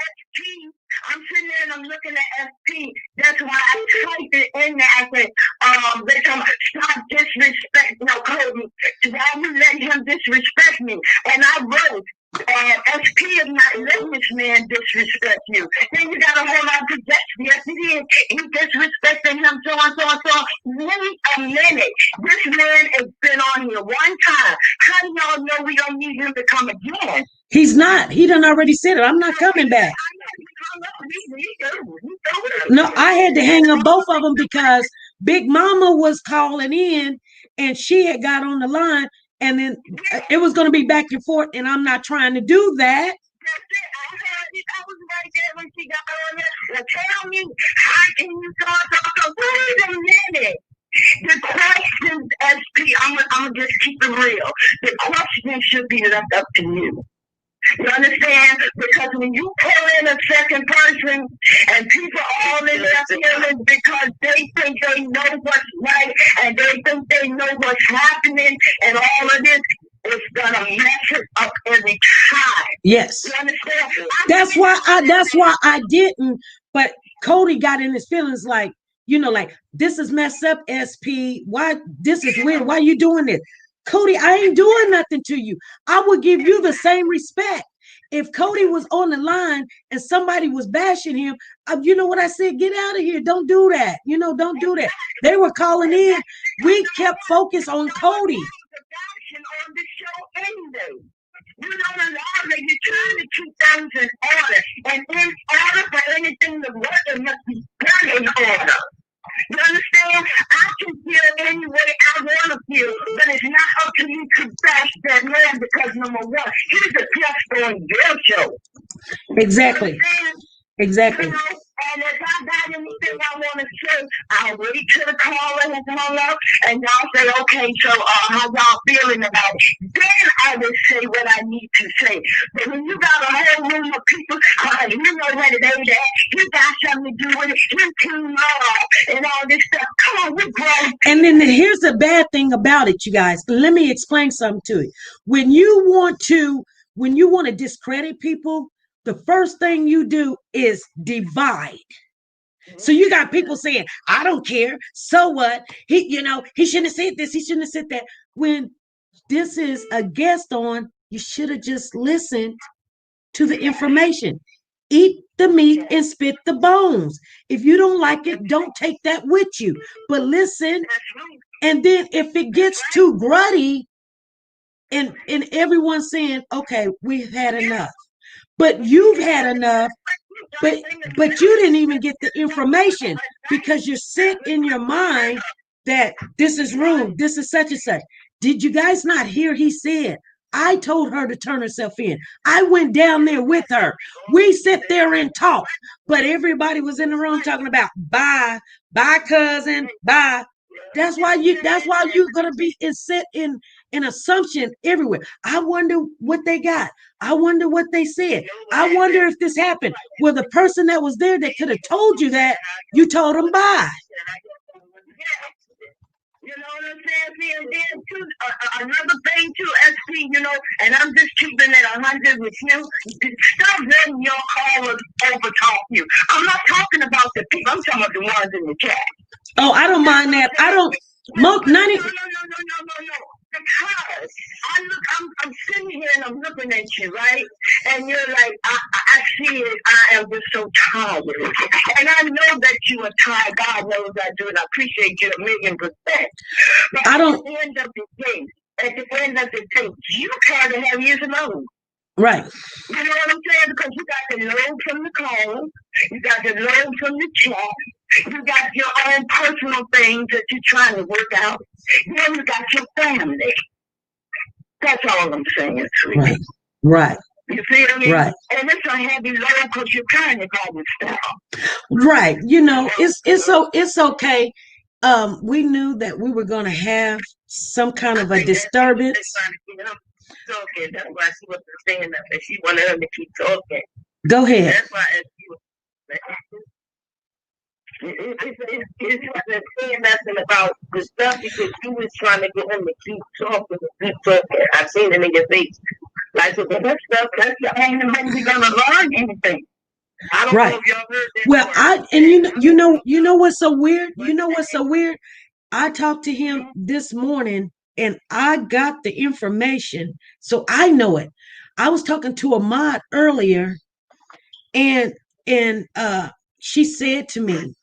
I'm sitting there and I'm looking at SP. That's why I typed it in there. I said, stop disrespect. No, Cody, why you letting him disrespect me? And I wrote, SP is not letting this man disrespect you. Then you got a whole lot of projection. Yes, he is. You disrespecting him, so on. Wait a minute. This man has been on here one time. How do y'all know we don't need him to come again? He's not. He done already said it. I'm not coming back. No, I had to hang up both of them because Big Mama was calling in and she had got on the line, and then it was going to be back and forth, and I'm not trying to do that. That's it. I was right there when she got on there. Well, tell me, how can you talk? Wait a minute. The questions, SP, I'm going to just keep it real. The questions should be left up to you. You understand? Because when you pull in a second person and people all in their feelings because they think they know what's right and they think they know what's happening and all of this, it's gonna mess it up every time. Yes. You understand? That's why I didn't. But Cody got in his feelings like, like, this is messed up, SP. Why? This is weird. Why are you doing this? Cody, I ain't doing nothing to you. I would give you the same respect. If Cody was on the line and somebody was bashing him, you know what I said? Get out of here. Don't do that. Don't do that. They were calling in. We kept focus on Cody. On the show anyway. You don't allow that. You're trying to keep things in order. And in order for anything to work, it must be done in order. You understand? I can feel any way I want to feel, but it's not up to me to bash that man because, number one, he's a guest on your show. Exactly. Exactly. And if I got anything I want to So I'll wait till the caller has hung up, and y'all say, okay, so how y'all feeling about it? Then I will say what I need to say. But when you got a whole room of people, you know what it ain't that, you got something to do with it, you too long, and all this stuff. Come on, we're grown. And then here's the bad thing about it, you guys. Let me explain something to you. When you want to discredit people, the first thing you do is divide. So you got people saying, I don't care. So what? He shouldn't have said this. He shouldn't have said that. When this is a guest on, you should have just listened to the information. Eat the meat and spit the bones. If you don't like it, don't take that with you. But listen, and then if it gets too gruddy and everyone's saying, okay, we've had enough. But you've had enough, but you didn't even get the information because you're set in your mind that this is rude, this is such and such. Did you guys not hear he said, I told her to turn herself in. I went down there with her. We sit there and talk, but everybody was in the room talking about bye, cousin, bye. That's why you're gonna be set in an assumption everywhere. I wonder what they got. I wonder what they said. I wonder if this happened. Well, the person that was there that could have told you that, you told them bye. You know what I'm saying? And then too, another thing too, SP, and I'm just keeping it 100 with you. Stop letting your callers overtalk you. I'm not talking about the people. I'm talking about the ones in the chat. Oh, I don't mind that. I don't. No. Because I'm sitting here and I'm looking at you, right? And you're like, I see it. I am just so tired. And I know that you are tired. God knows I do, and I appreciate you 1,000,000%. But I don't. At the end of the day, you can't have years alone. Right. You know what I'm saying? Because you got to learn from the call. You got to learn from the chat. You got your own personal things that you're trying to work out. Then you got your family. That's all I'm saying. Right. Right. You see what I mean? Right. And it's a heavy load because you're kind of by yourself. Right. It's okay. We knew that we were going to have some kind of a disturbance. Talking. That's why she wasn't saying nothing. She wanted him to keep talking. Go ahead. That's why he wasn't saying nothing about the stuff because she was trying to get him to keep talking. I seen it in your face. Like, so that stuff, that's the only way we're gonna learn anything. I don't know if y'all heard that. Well, you know what's so weird? You know what's so weird? I talked to him this morning and I got the information, so I know it. I was talking to a mod earlier, and she said to me,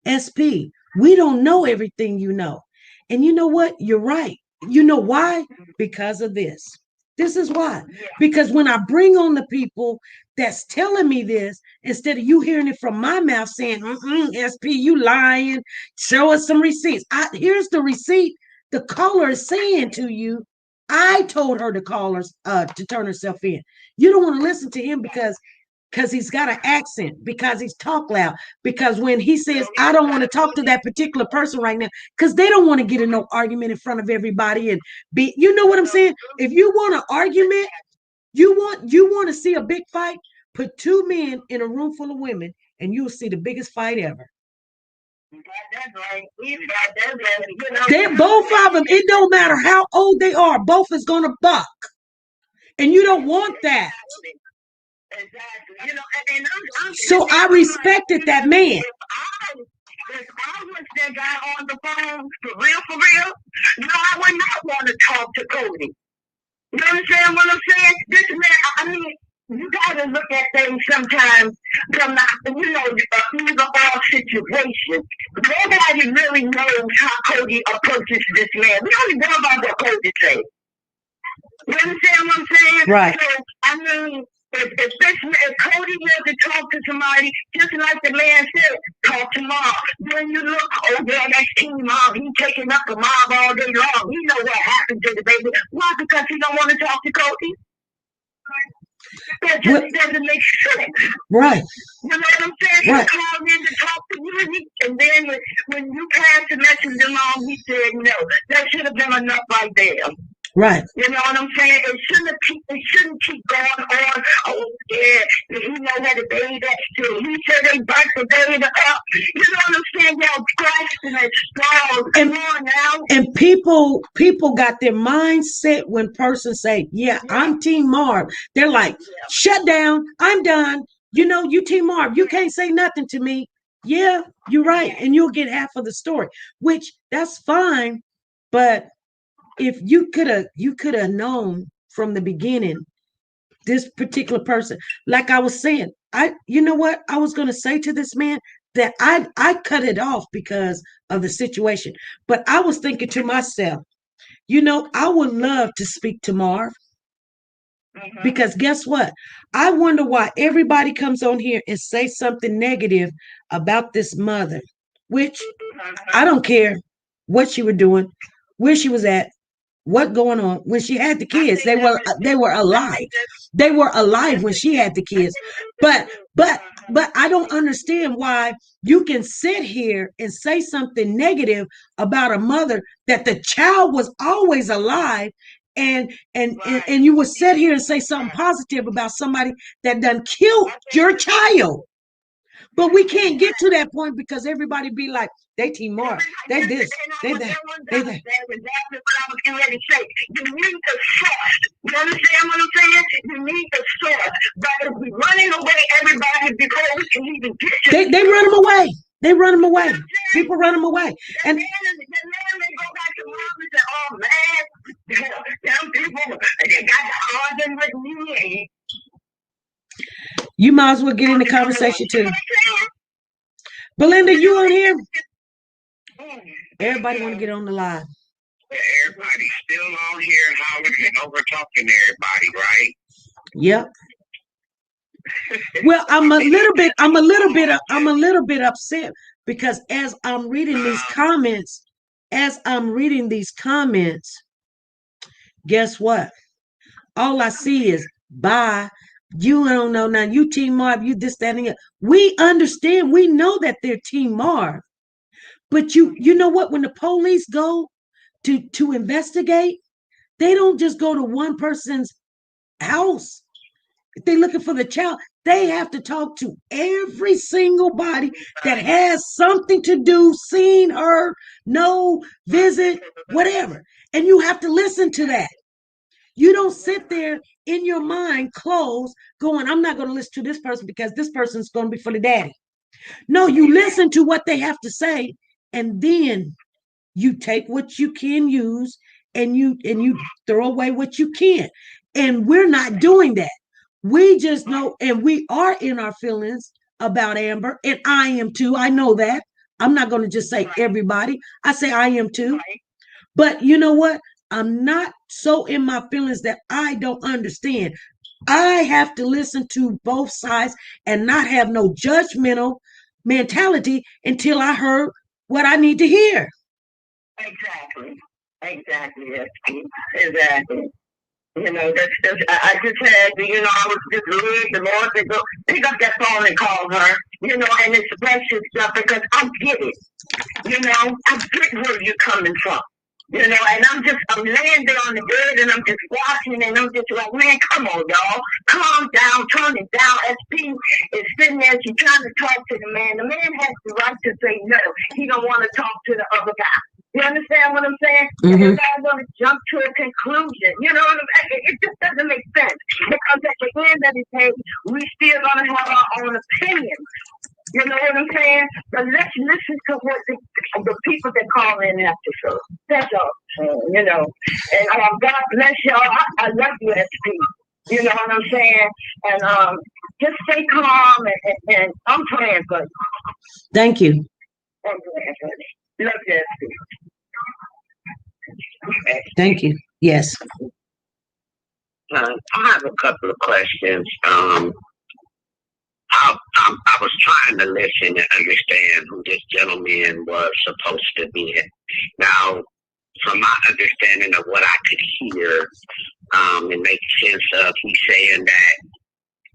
SP, we don't know everything you know. And you know what? You're right. You know why? Because of this. This is why. Because when I bring on the people that's telling me this, instead of you hearing it from my mouth saying, SP, you lying, show us some receipts. Here's the receipt. The caller is saying to you, I told her to call her to turn herself in. You don't want to listen to him because he's got an accent, because he's talk loud, because when he says, I don't want to talk to that particular person right now, because they don't want to get in no argument in front of everybody and be, you know what I'm saying? If you want an argument, you want to see a big fight, put two men in a room full of women and you'll see the biggest fight ever. They're both of them. It don't matter how old they are. Both is going to buck. And you don't want that. Exactly. So I respected that man. If I was that guy on the phone, for real, I would not want to talk to Cody. You understand what I'm saying? This man, you gotta look at things sometimes from either or situation. Nobody really knows how Cody approaches this man. We only know about what Cody says. You understand what I'm saying? Right. So, if Cody were to talk to somebody, just like the man said, talk to Mom. Then you look, that's King Mom. He's taking up the Mom all day long. He know what happened to the baby. Why? Because he don't want to talk to Cody. That just doesn't make sense. Right. You know what I'm saying? Right. He called in to talk to you. And then when you passed the message along, he said no. That should have been enough right there. Right. You know what I'm saying? It shouldn't keep going on. Oh, yeah, he know how to bathe that too. He said they burnt the baby up. You know what I'm saying? Y'all grasping at straws. Come on now. And people got their mindset when persons say, yeah, I'm Team Marv. They're like, shut down. I'm done. You know, you Team Marv. You can't say nothing to me. Yeah, you're right. And you'll get half of the story, which that's fine. But if you could have known from the beginning, this particular person, like I was saying, you know what I was going to say to this man, that I cut it off because of the situation. But I was thinking to myself, you know, I would love to speak to Marv, because guess what? I wonder why everybody comes on here and say something negative about this mother, which I don't care what she was doing, where she was at, what going on. When she had the kids, they were alive. They were alive when she had the kids. But I don't understand why you can sit here and say something negative about a mother that the child was always alive, and you would sit here and say something positive about somebody that done killed your child. But we can't get to that point because everybody be like, they Team Marv, they this, they that, they that. That's what I was getting ready to say. You need the source. You understand what I'm saying? You need the source. But if we're running away, everybody, before we can even get to they run them away. They run them away. People run them away. And then they go back to mom and say, oh man, them people, they got to argue with me. You might as well get in the conversation too. Belinda, you on here? Everybody want to get on the line. Everybody's still on here hollering and over talking to everybody, right? Yep. Well, I'm a little bit upset because as I'm reading these comments, guess what? All I see is bye. You don't know now. You Team Marv, you this, that, and that. We understand. We know that they're Team Marv. But you know what? When the police go to investigate, they don't just go to one person's house. If they're looking for the child, they have to talk to every single body that has something to do, seen her, know, visit, whatever. And you have to listen to that. You don't sit there in your mind closed going, I'm not going to listen to this person because this person's going to be for the daddy. No, you listen to what they have to say, and then you take what you can use and you throw away what you can't. And we're not doing that. We just know, and we are in our feelings about Amber, and I am too. I know that. I'm not going to just say everybody. I say I am too. But you know what? I'm not so in my feelings that I don't understand. I have to listen to both sides and not have no judgmental mentality until I heard what I need to hear. Exactly. You know, I just had, you know, I was just led the Lord to go pick up that phone and call her, you know, and express yourself because I get it. You know, I get where you're coming from. You know, and I'm laying there on the bed and I'm just watching and I'm just like, man, come on, y'all. Calm down, tone it down. SP is sitting there, she's trying to talk to the man. The man has the right to say no. He don't want to talk to the other guy. You understand what I'm saying? Everybody's going to jump to a conclusion. You know what I'm saying? It just doesn't make sense. Because at the end of the day, we still going to have our own opinions. You know what I'm saying? But let's listen to what the people that call in after show. That's all. You know. And God bless y'all. I love you, SP. You know what I'm saying? And just stay calm and I'm praying for you. Thank you. I'm praying for you. Love you, SP. Thank you. Yes. I have a couple of questions. I was trying to listen and understand who this gentleman was supposed to be. Now, from my understanding of what I could hear, it makes sense of he's saying that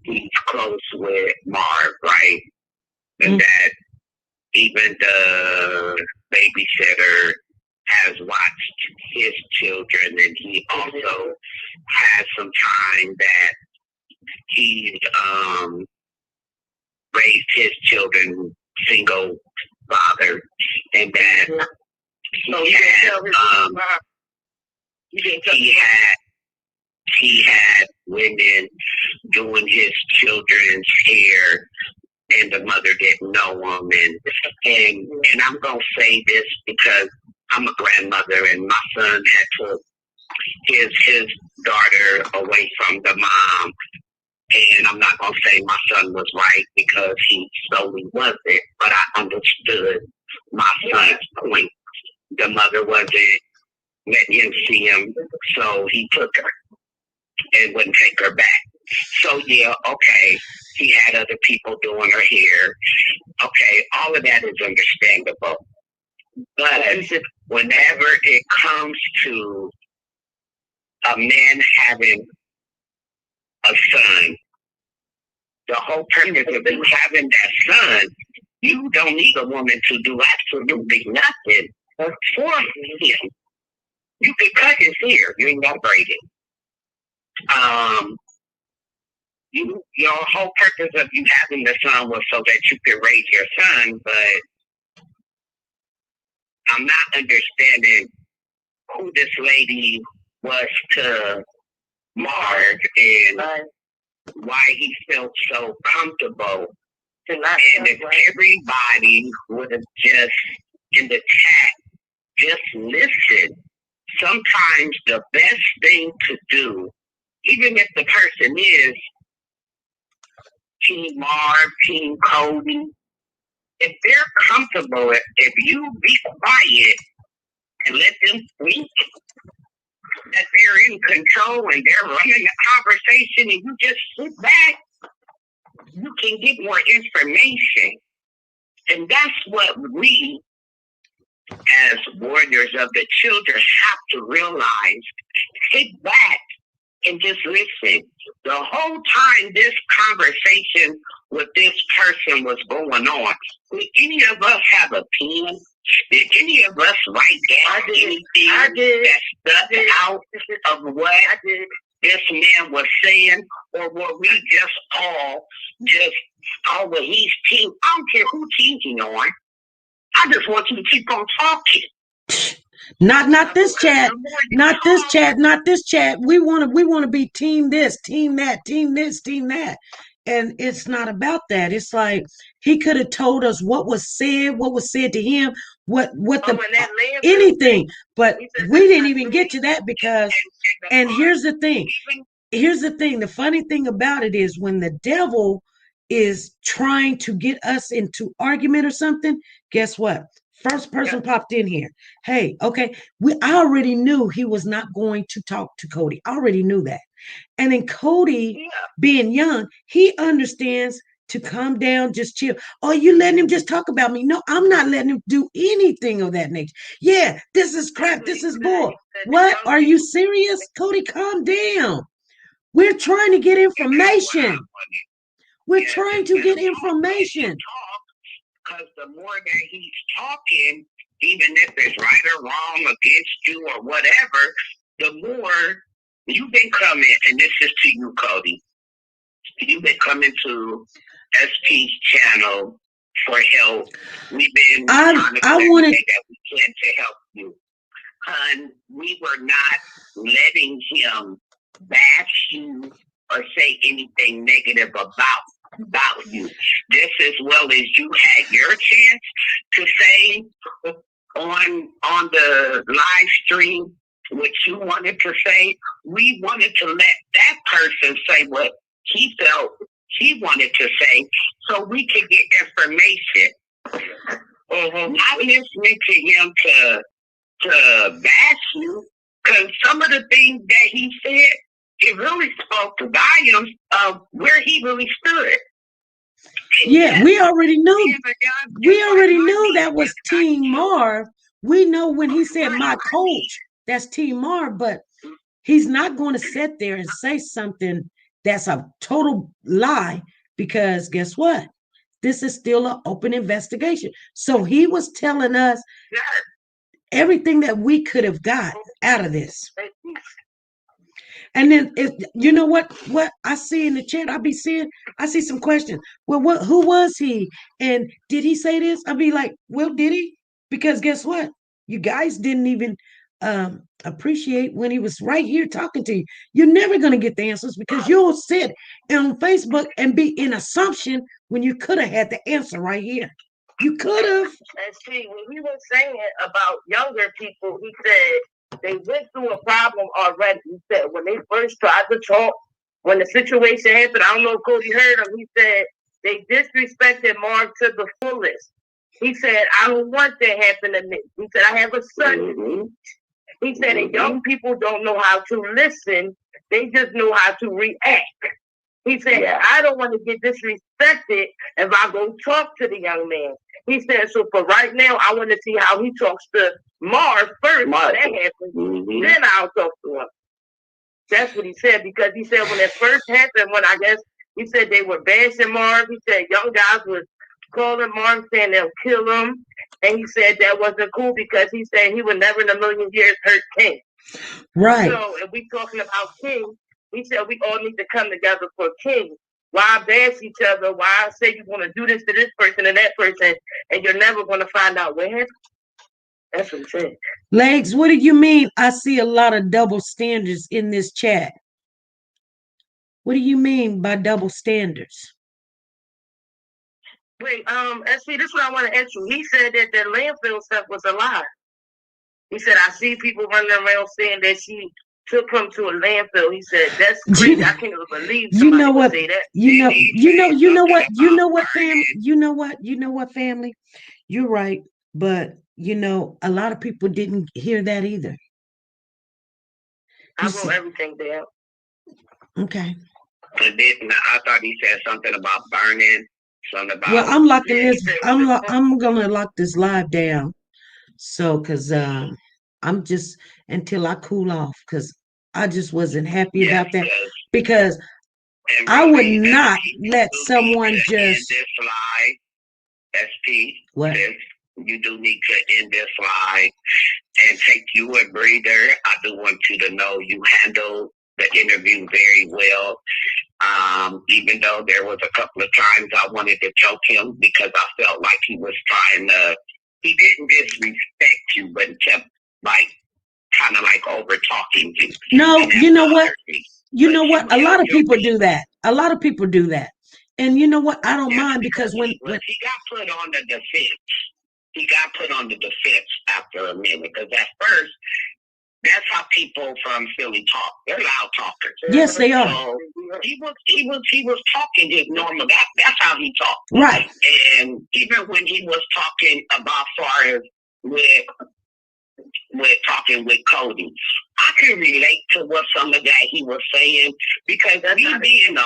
he's close with Marv, right? And that even the babysitter has watched his children, and he also has some time that he's raised his children single father, and that he had women doing his children's hair, and the mother didn't know him. And I'm gonna say this because I'm a grandmother, and my son had took his daughter away from the mom. And I'm not gonna say my son was right because he solely wasn't, but I understood my son's point. The mother wasn't letting him see him, so he took her and wouldn't take her back. So yeah, okay, he had other people doing her hair. Okay, all of that is understandable. But whenever it comes to a man having a son, the whole purpose of you having that son, you don't need a woman to do absolutely nothing for him. You can cut his hair, you ain't gotta braid it. Your whole purpose of you having the son was so that you could raise your son, but I'm not understanding who this lady was to Marv and why he felt so comfortable. And if everybody would have just, in the chat, just listened, sometimes the best thing to do, even if the person is Team Marv, Team Cody, if they're comfortable, if you be quiet and let them speak, that they're in control and they're running the conversation and you just sit back, you can get more information. And that's what we, as warriors of the children, have to realize. Sit back and just listen. The whole time this conversation with this person was going on, did any of us have a pen? Did any of us write down anything that stuck out of what this man was saying? Or were we just all well, he's team. I don't care who team he's on. I just want you to keep on talking. Not this chat. Not this chat. Not this chat. We want to be team this, team that, team this, team that. And it's not about that. It's like he could have told us what was said to him, anything. But we didn't even get to that because, and here's the thing. The funny thing about it is when the devil is trying to get us into argument or something, guess what? First person popped in here. Hey, okay. I already knew he was not going to talk to Cody. I already knew that. And then Cody, being young, he understands to calm down, just chill. Oh, you letting him just talk about me? No, I'm not letting him do anything of that nature. Yeah, this is crap. This is bull. What? Are you serious? Cody, calm down. We're trying to get information. We're trying to get information. Because the more that he's talking, even if it's right or wrong against you or whatever, the more you've been coming, and this is to you, Cody, you've been coming to SP's channel for help. We've been trying to that we can to help you. And we were not letting him bash you or say anything negative about you. Just as well as you had your chance to say on the live stream what you wanted to say, we wanted to let that person say what he felt he wanted to say so we could get information. Not listening to him to bash you, because some of the things that he said, it really spoke volumes of where he really stood. Yeah, we already knew. We already knew that was Team Marv. We know when he said my coach, that's Team Marv, but he's not going to sit there and say something that's a total lie, because guess what? this is still an open investigation. So he was telling us everything that we could have got out of this. And then, you know what I see in the chat, I see some questions. Well, who was he? And did he say this? I'll be like, well, did he? Because guess what? You guys didn't even appreciate when he was right here talking to you. You're never going to get the answers because you'll sit on Facebook and be in assumption when you could have had the answer right here. You could have. And see, when he was saying about younger people, he said they went through a problem already. He said when they first tried to talk, when the situation happened, I don't know if Cody heard him, he said they disrespected Mark to the fullest. He said, I don't want that to happen to me. He said, I have a son. Mm-hmm. He said, and young people don't know how to listen. They just know how to react. He said, I don't want to get disrespected if I go talk to the young man. He said, so for right now, I want to see how he talks to Mars first. When that happens, then I'll talk to him. That's what he said, because he said when it first happened, when I guess he said they were bashing Mars, he said young guys was calling Mars saying they'll kill him. And he said that wasn't cool because he said he would never in a million years hurt King. Right. So if we talking about King, he said we all need to come together for King. Why bash each other? Why say you want to do this to this person and that person, and you're never going to find out what happened? That's what he said. Legs, what do you mean? I see a lot of double standards in this chat. What do you mean by double standards? Wait, SV, this is what I want to ask you. He said that the landfill stuff was a lie. He said, I see people running around saying that she took him to a landfill. He said, that's crazy. I can't even believe somebody would say that. You know what, family? You're right. But, a lot of people didn't hear that either. I wrote everything down. Okay. I thought he said something about burning. Something about. Well, I'm locking this. I'm gonna lock this live down. So, cause I'm just until I cool off, cause I just wasn't happy about that because I would not let someone just. This live, SP. What? You do need to end this live and take you a breather. I do want you to know you handled the interview very well. Even though there was a couple of times I wanted to choke him because I felt like he was trying to, he didn't disrespect you, but he kept kind of over talking you. No, you know what? A lot of people do that. A lot of people do that. And you know what? I don't mind because when he got put on the defense after a minute, because at first, that's how people from Philly talk. They're loud talkers. Yes, they are. So he was talking just normal. That's how he talked. Right. And even when he was talking about far as with talking with Cody, I can relate to what some of that he was saying, because me being an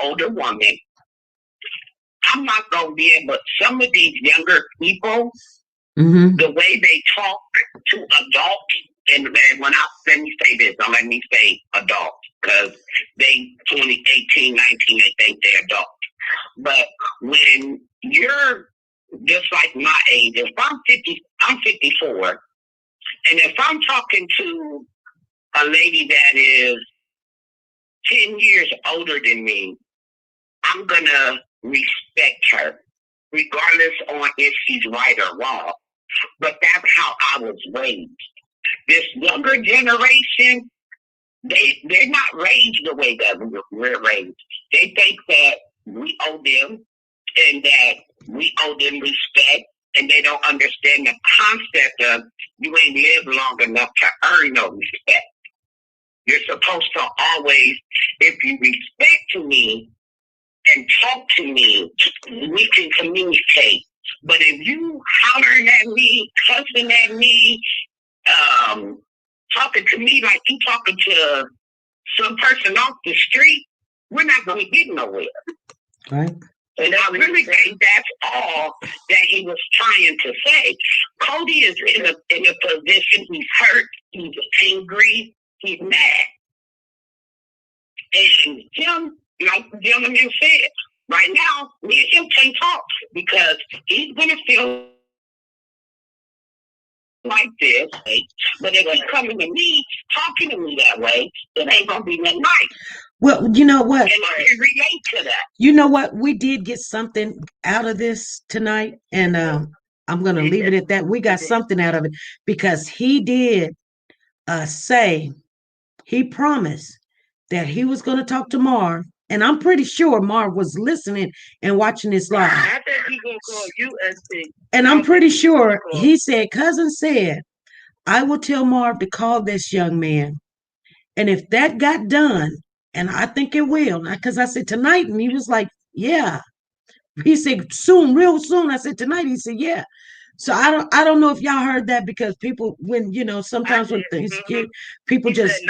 older woman, I'm not gonna be able. Some of these younger people. Mm-hmm. The way they talk to adults, and when let me say this, don't let me say adults, because they 20, 18, 19, they think they're adults. But when you're just like my age, if I'm 50, I'm 54, and if I'm talking to a lady that is 10 years older than me, I'm gonna respect her, regardless on if she's right or wrong. But that's how I was raised. This younger generation, they're not raised the way that we're raised. They think that we owe them and that we owe them respect, and they don't understand the concept of you ain't lived long enough to earn no respect. You're supposed to always, if you respect to me and talk to me, we can communicate. But if you hollering at me, cussing at me, talking to me like you talking to some person off the street, we're not going to get nowhere. Right. And I really think that's all that he was trying to say. Cody is in a position, he's hurt, he's angry, he's mad. And him, like the gentleman said, Right now, me and him can't talk because he's gonna feel like this, but if he's coming to me, talking to me that way, it ain't gonna be nothing nice. Well, you know what? And I can relate to that. You know what? We did get something out of this tonight, and I'm going to leave it at that. We got something out of it because he did say, he promised that he was going to talk to Marv, and I'm pretty sure Marv was listening and watching this live. I think he's gonna call you SC. And I'm pretty sure he said, cousin said, I will tell Marv to call this young man. And if that got done, and I think it will, because I said tonight, and he was like, yeah. He said soon, real soon. I said tonight. He said, yeah. So I don't know if y'all heard that because people, when sometimes when things people just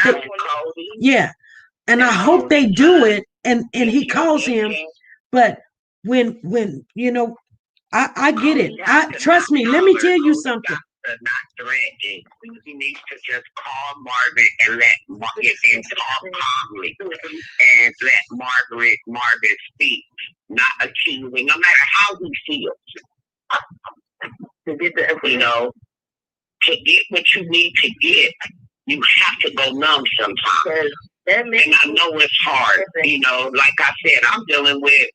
yeah. And I hope they do it, and he calls him. But when I get it. Trust me. Let me tell you something. Not threatening. He needs to just call Margaret and let him talk calmly and let Margaret speak, not accusing, no matter how he feels. To get what you need to get, you have to go numb sometimes. And I know it's hard. Like I said, I'm dealing with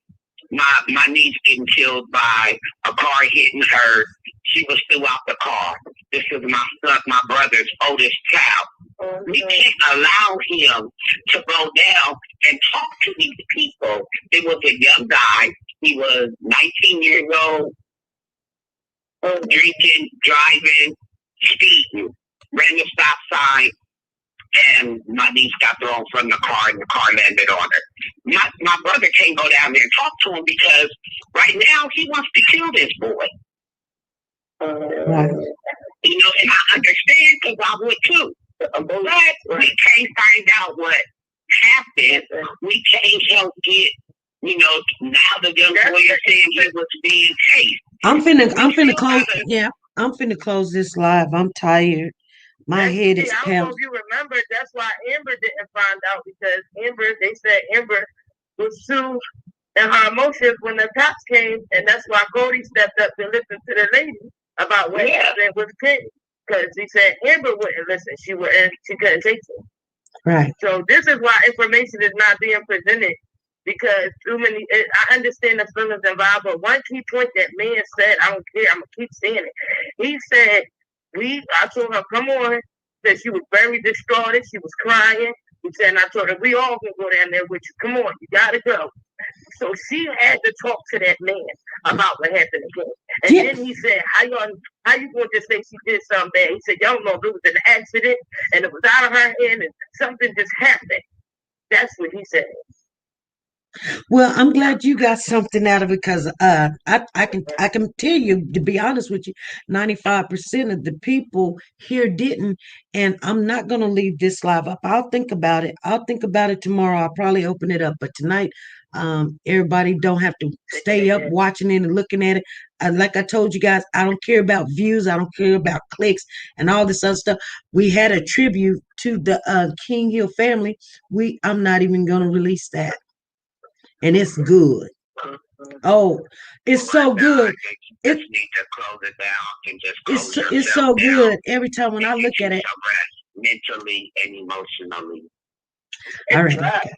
my niece getting killed by a car hitting her. She was still out the car. This is my brother's oldest child. We can't allow him to go down and talk to these people. It was a young guy. He was 19 years old, drinking, driving, speeding, ran the stop sign, and my niece got thrown from the car, and the car landed on her. My brother can't go down there and talk to him because right now he wants to kill this boy. Right. And I understand because I would too. But we can't find out what happened. We can't help get, now the young boy is saying he was being chased. I'm finna close. Yeah, I'm finna close this live. I'm tired. My head is I don't know if you remember, that's why Amber didn't find out, because they said Amber was too in her emotions when the cops came, and that's why Cody stepped up to listen to the lady about what happened with Kenny. Because he said Amber wouldn't listen. She couldn't take it. Right. So this is why information is not being presented, because I understand the feelings involved, but one key point that man said, I don't care, I'm going to keep saying it. He said, I told her, come on, that she was very distraught, she was crying. He said, and I told her, we all can go down there with you. Come on, you got to go. So she had to talk to that man about what happened again. And then he said, how you going to say she did something bad? He said, y'all know it was an accident, and it was out of her hand, and something just happened. That's what he said. Well, I'm glad you got something out of it, because I can tell you, to be honest with you, 95% of the people here didn't, and I'm not gonna leave this live up. I'll think about it. I'll think about it tomorrow. I'll probably open it up, but tonight, everybody don't have to stay up watching it and looking at it. Like I told you guys, I don't care about views. I don't care about clicks and all this other stuff. We had a tribute to the King Hill family. I'm not even gonna release that. And it's good. Oh, it's so good. You just need to close it down and just close it's so good. Every time when I look at it, mentally and emotionally. All right.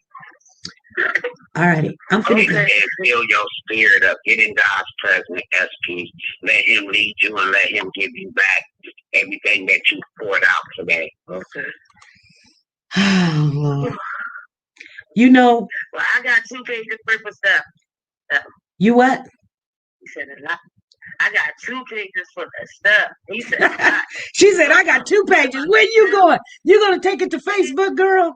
All righty. I'm finna go. Feel your spirit up. Get in God's presence, SP. Let him lead you and let him give you back everything that you poured out today. Okay. Oh, Lord. Well, I got 2 pages worth of stuff. You what? He said a lot. I got 2 pages for the stuff. He said she said, I got 2 pages. Where you going? You gonna take it to Facebook, girl?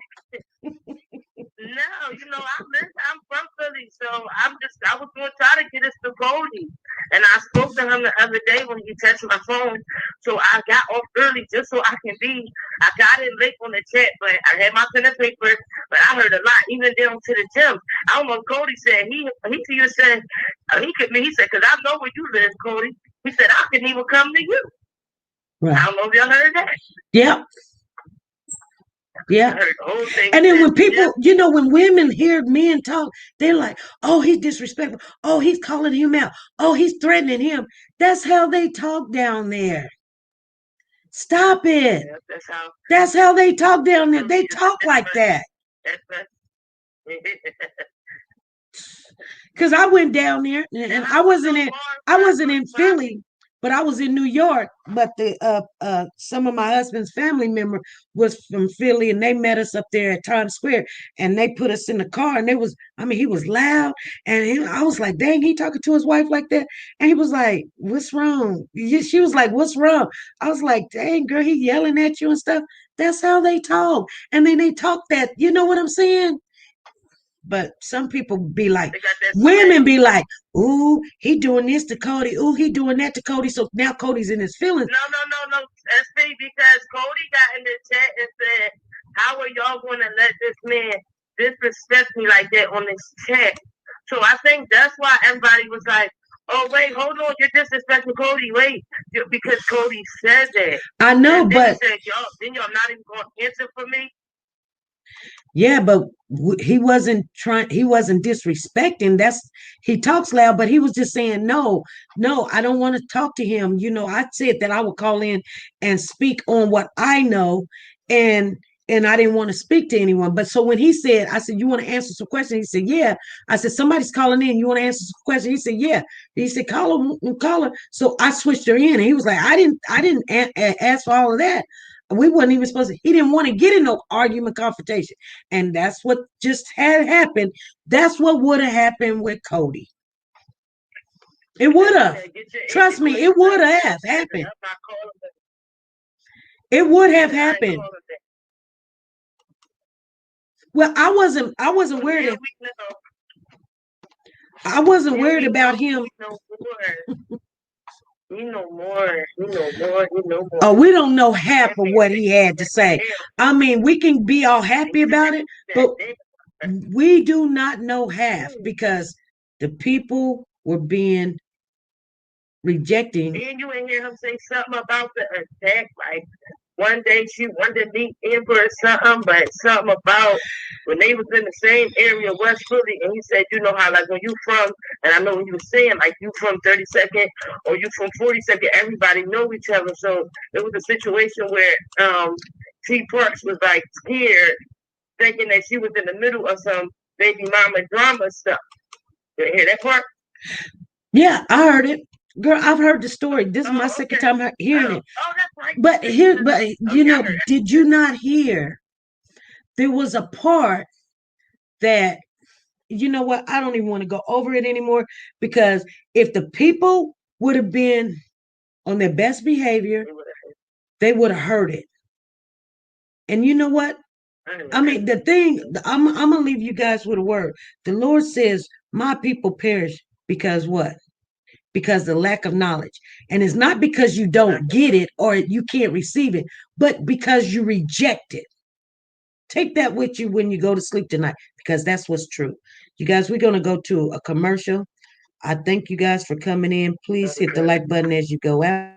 No, I'm from Philly, so I was going to try to get us to Cody. And I spoke to him the other day when he touched my phone. So I got off early just so I got in late on the chat, but I had my pen and paper, but I heard a lot, even down to the gym. I don't know, Cody said, he said, because I know where you live, Cody. He said, I can even come to you. Right. I don't know if y'all heard that. Yep. Yeah. I heard the whole thing. And then when people, when women hear men talk, they're like, oh, he's disrespectful. Oh, he's calling him out. Oh, he's threatening him. That's how they talk down there. Stop it. Yeah, That's how they talk down there. They talk like that. Because I went down there and I wasn't in Philly, but I was in New York. But some of my husband's family member was from Philly, and they met us up there at Times Square, and they put us in the car, and he was loud, and I was like, dang, he talking to his wife like that, and he was like, what's wrong? She was like, what's wrong? I was like, dang, girl, he yelling at you and stuff. That's how they talk, and then they talk that, you know what I'm saying? But some people be like, women be like, ooh, he doing this to Cody. Ooh, he doing that to Cody. So now Cody's in his feelings. No. SP, because Cody got in the chat and said, how are y'all going to let this man disrespect me like that on this chat? So I think that's why everybody was like, oh, wait, hold on, you're disrespecting Cody. Wait, because Cody said that. I know, and but... Then y'all not even going to answer for me? Yeah, but he wasn't disrespecting. He talks loud, but he was just saying, no, I don't want to talk to him. I said that I would call in and speak on what I know, and I didn't want to speak to anyone. But so when he said, I said, you want to answer some questions? He said, yeah. I said, somebody's calling in. You want to answer some questions? He said, yeah. He said, call her. So I switched her in, and he was like, I didn't ask for all of that. We wasn't even supposed to. He didn't want to get in no argument, confrontation, and that's what just had happened. That's what would have happened with Cody. It would have. Trust me, it would have happened. It would have happened. Well, I wasn't worried. I wasn't worried about him. He know more. Oh, we don't know half of what he had to say. I mean, we can be all happy about it, but we do not know half because the people were being rejecting. And you ain't hear him say something about the attack, like one day she wanted to meet Amber or something, but something about when they was in the same area, West Philly, and he said, you know how, like, when you from, and I know when you was saying, like, you from 32nd or you from 42nd, everybody know each other. So it was a situation where T. Parks was, like, scared, thinking that she was in the middle of some baby mama drama stuff. You hear that part? Yeah, I heard it. Girl, I've heard the story. This is my second time hearing it. Oh, that's right. But did you not hear? There was a part that, you know what? I don't even want to go over it anymore because if the people would have been on their best behavior, they would have heard it. And you know what? I mean, the thing, I'm going to leave you guys with a word. The Lord says, my people perish because what? Because the lack of knowledge. And it's not because you don't get it or you can't receive it, but because you reject it. Take that with you when you go to sleep tonight, because that's what's true. You guys, we're going to go to a commercial. I thank you guys for coming in. Please hit the like button as you go out.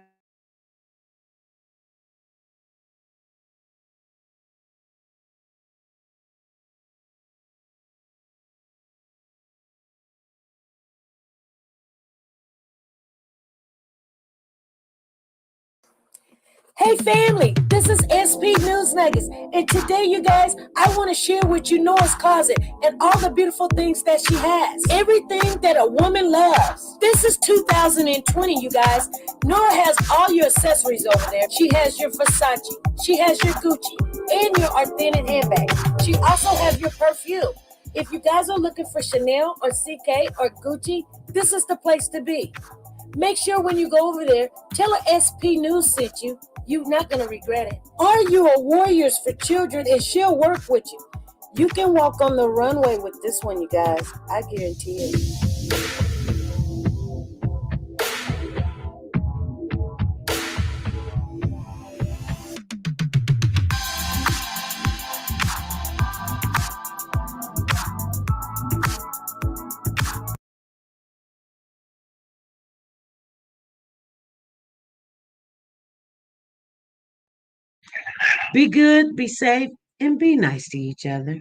Hey family, this is SP News Nuggets, and today, you guys, I want to share with you Noah's closet and all the beautiful things that she has. Everything that a woman loves. This is 2020, you guys. Noah has all your accessories over there. She has your Versace, she has your Gucci, and your authentic handbag. She also has your perfume. If you guys are looking for Chanel or CK or Gucci, this is the place to be. Make sure when you go over there, tell her SP News sent you. You're not going to regret it. Are you a Warriors for Children? And she'll work with you. You can walk on the runway with this one, you guys. I guarantee it. Be good, be safe, and be nice to each other.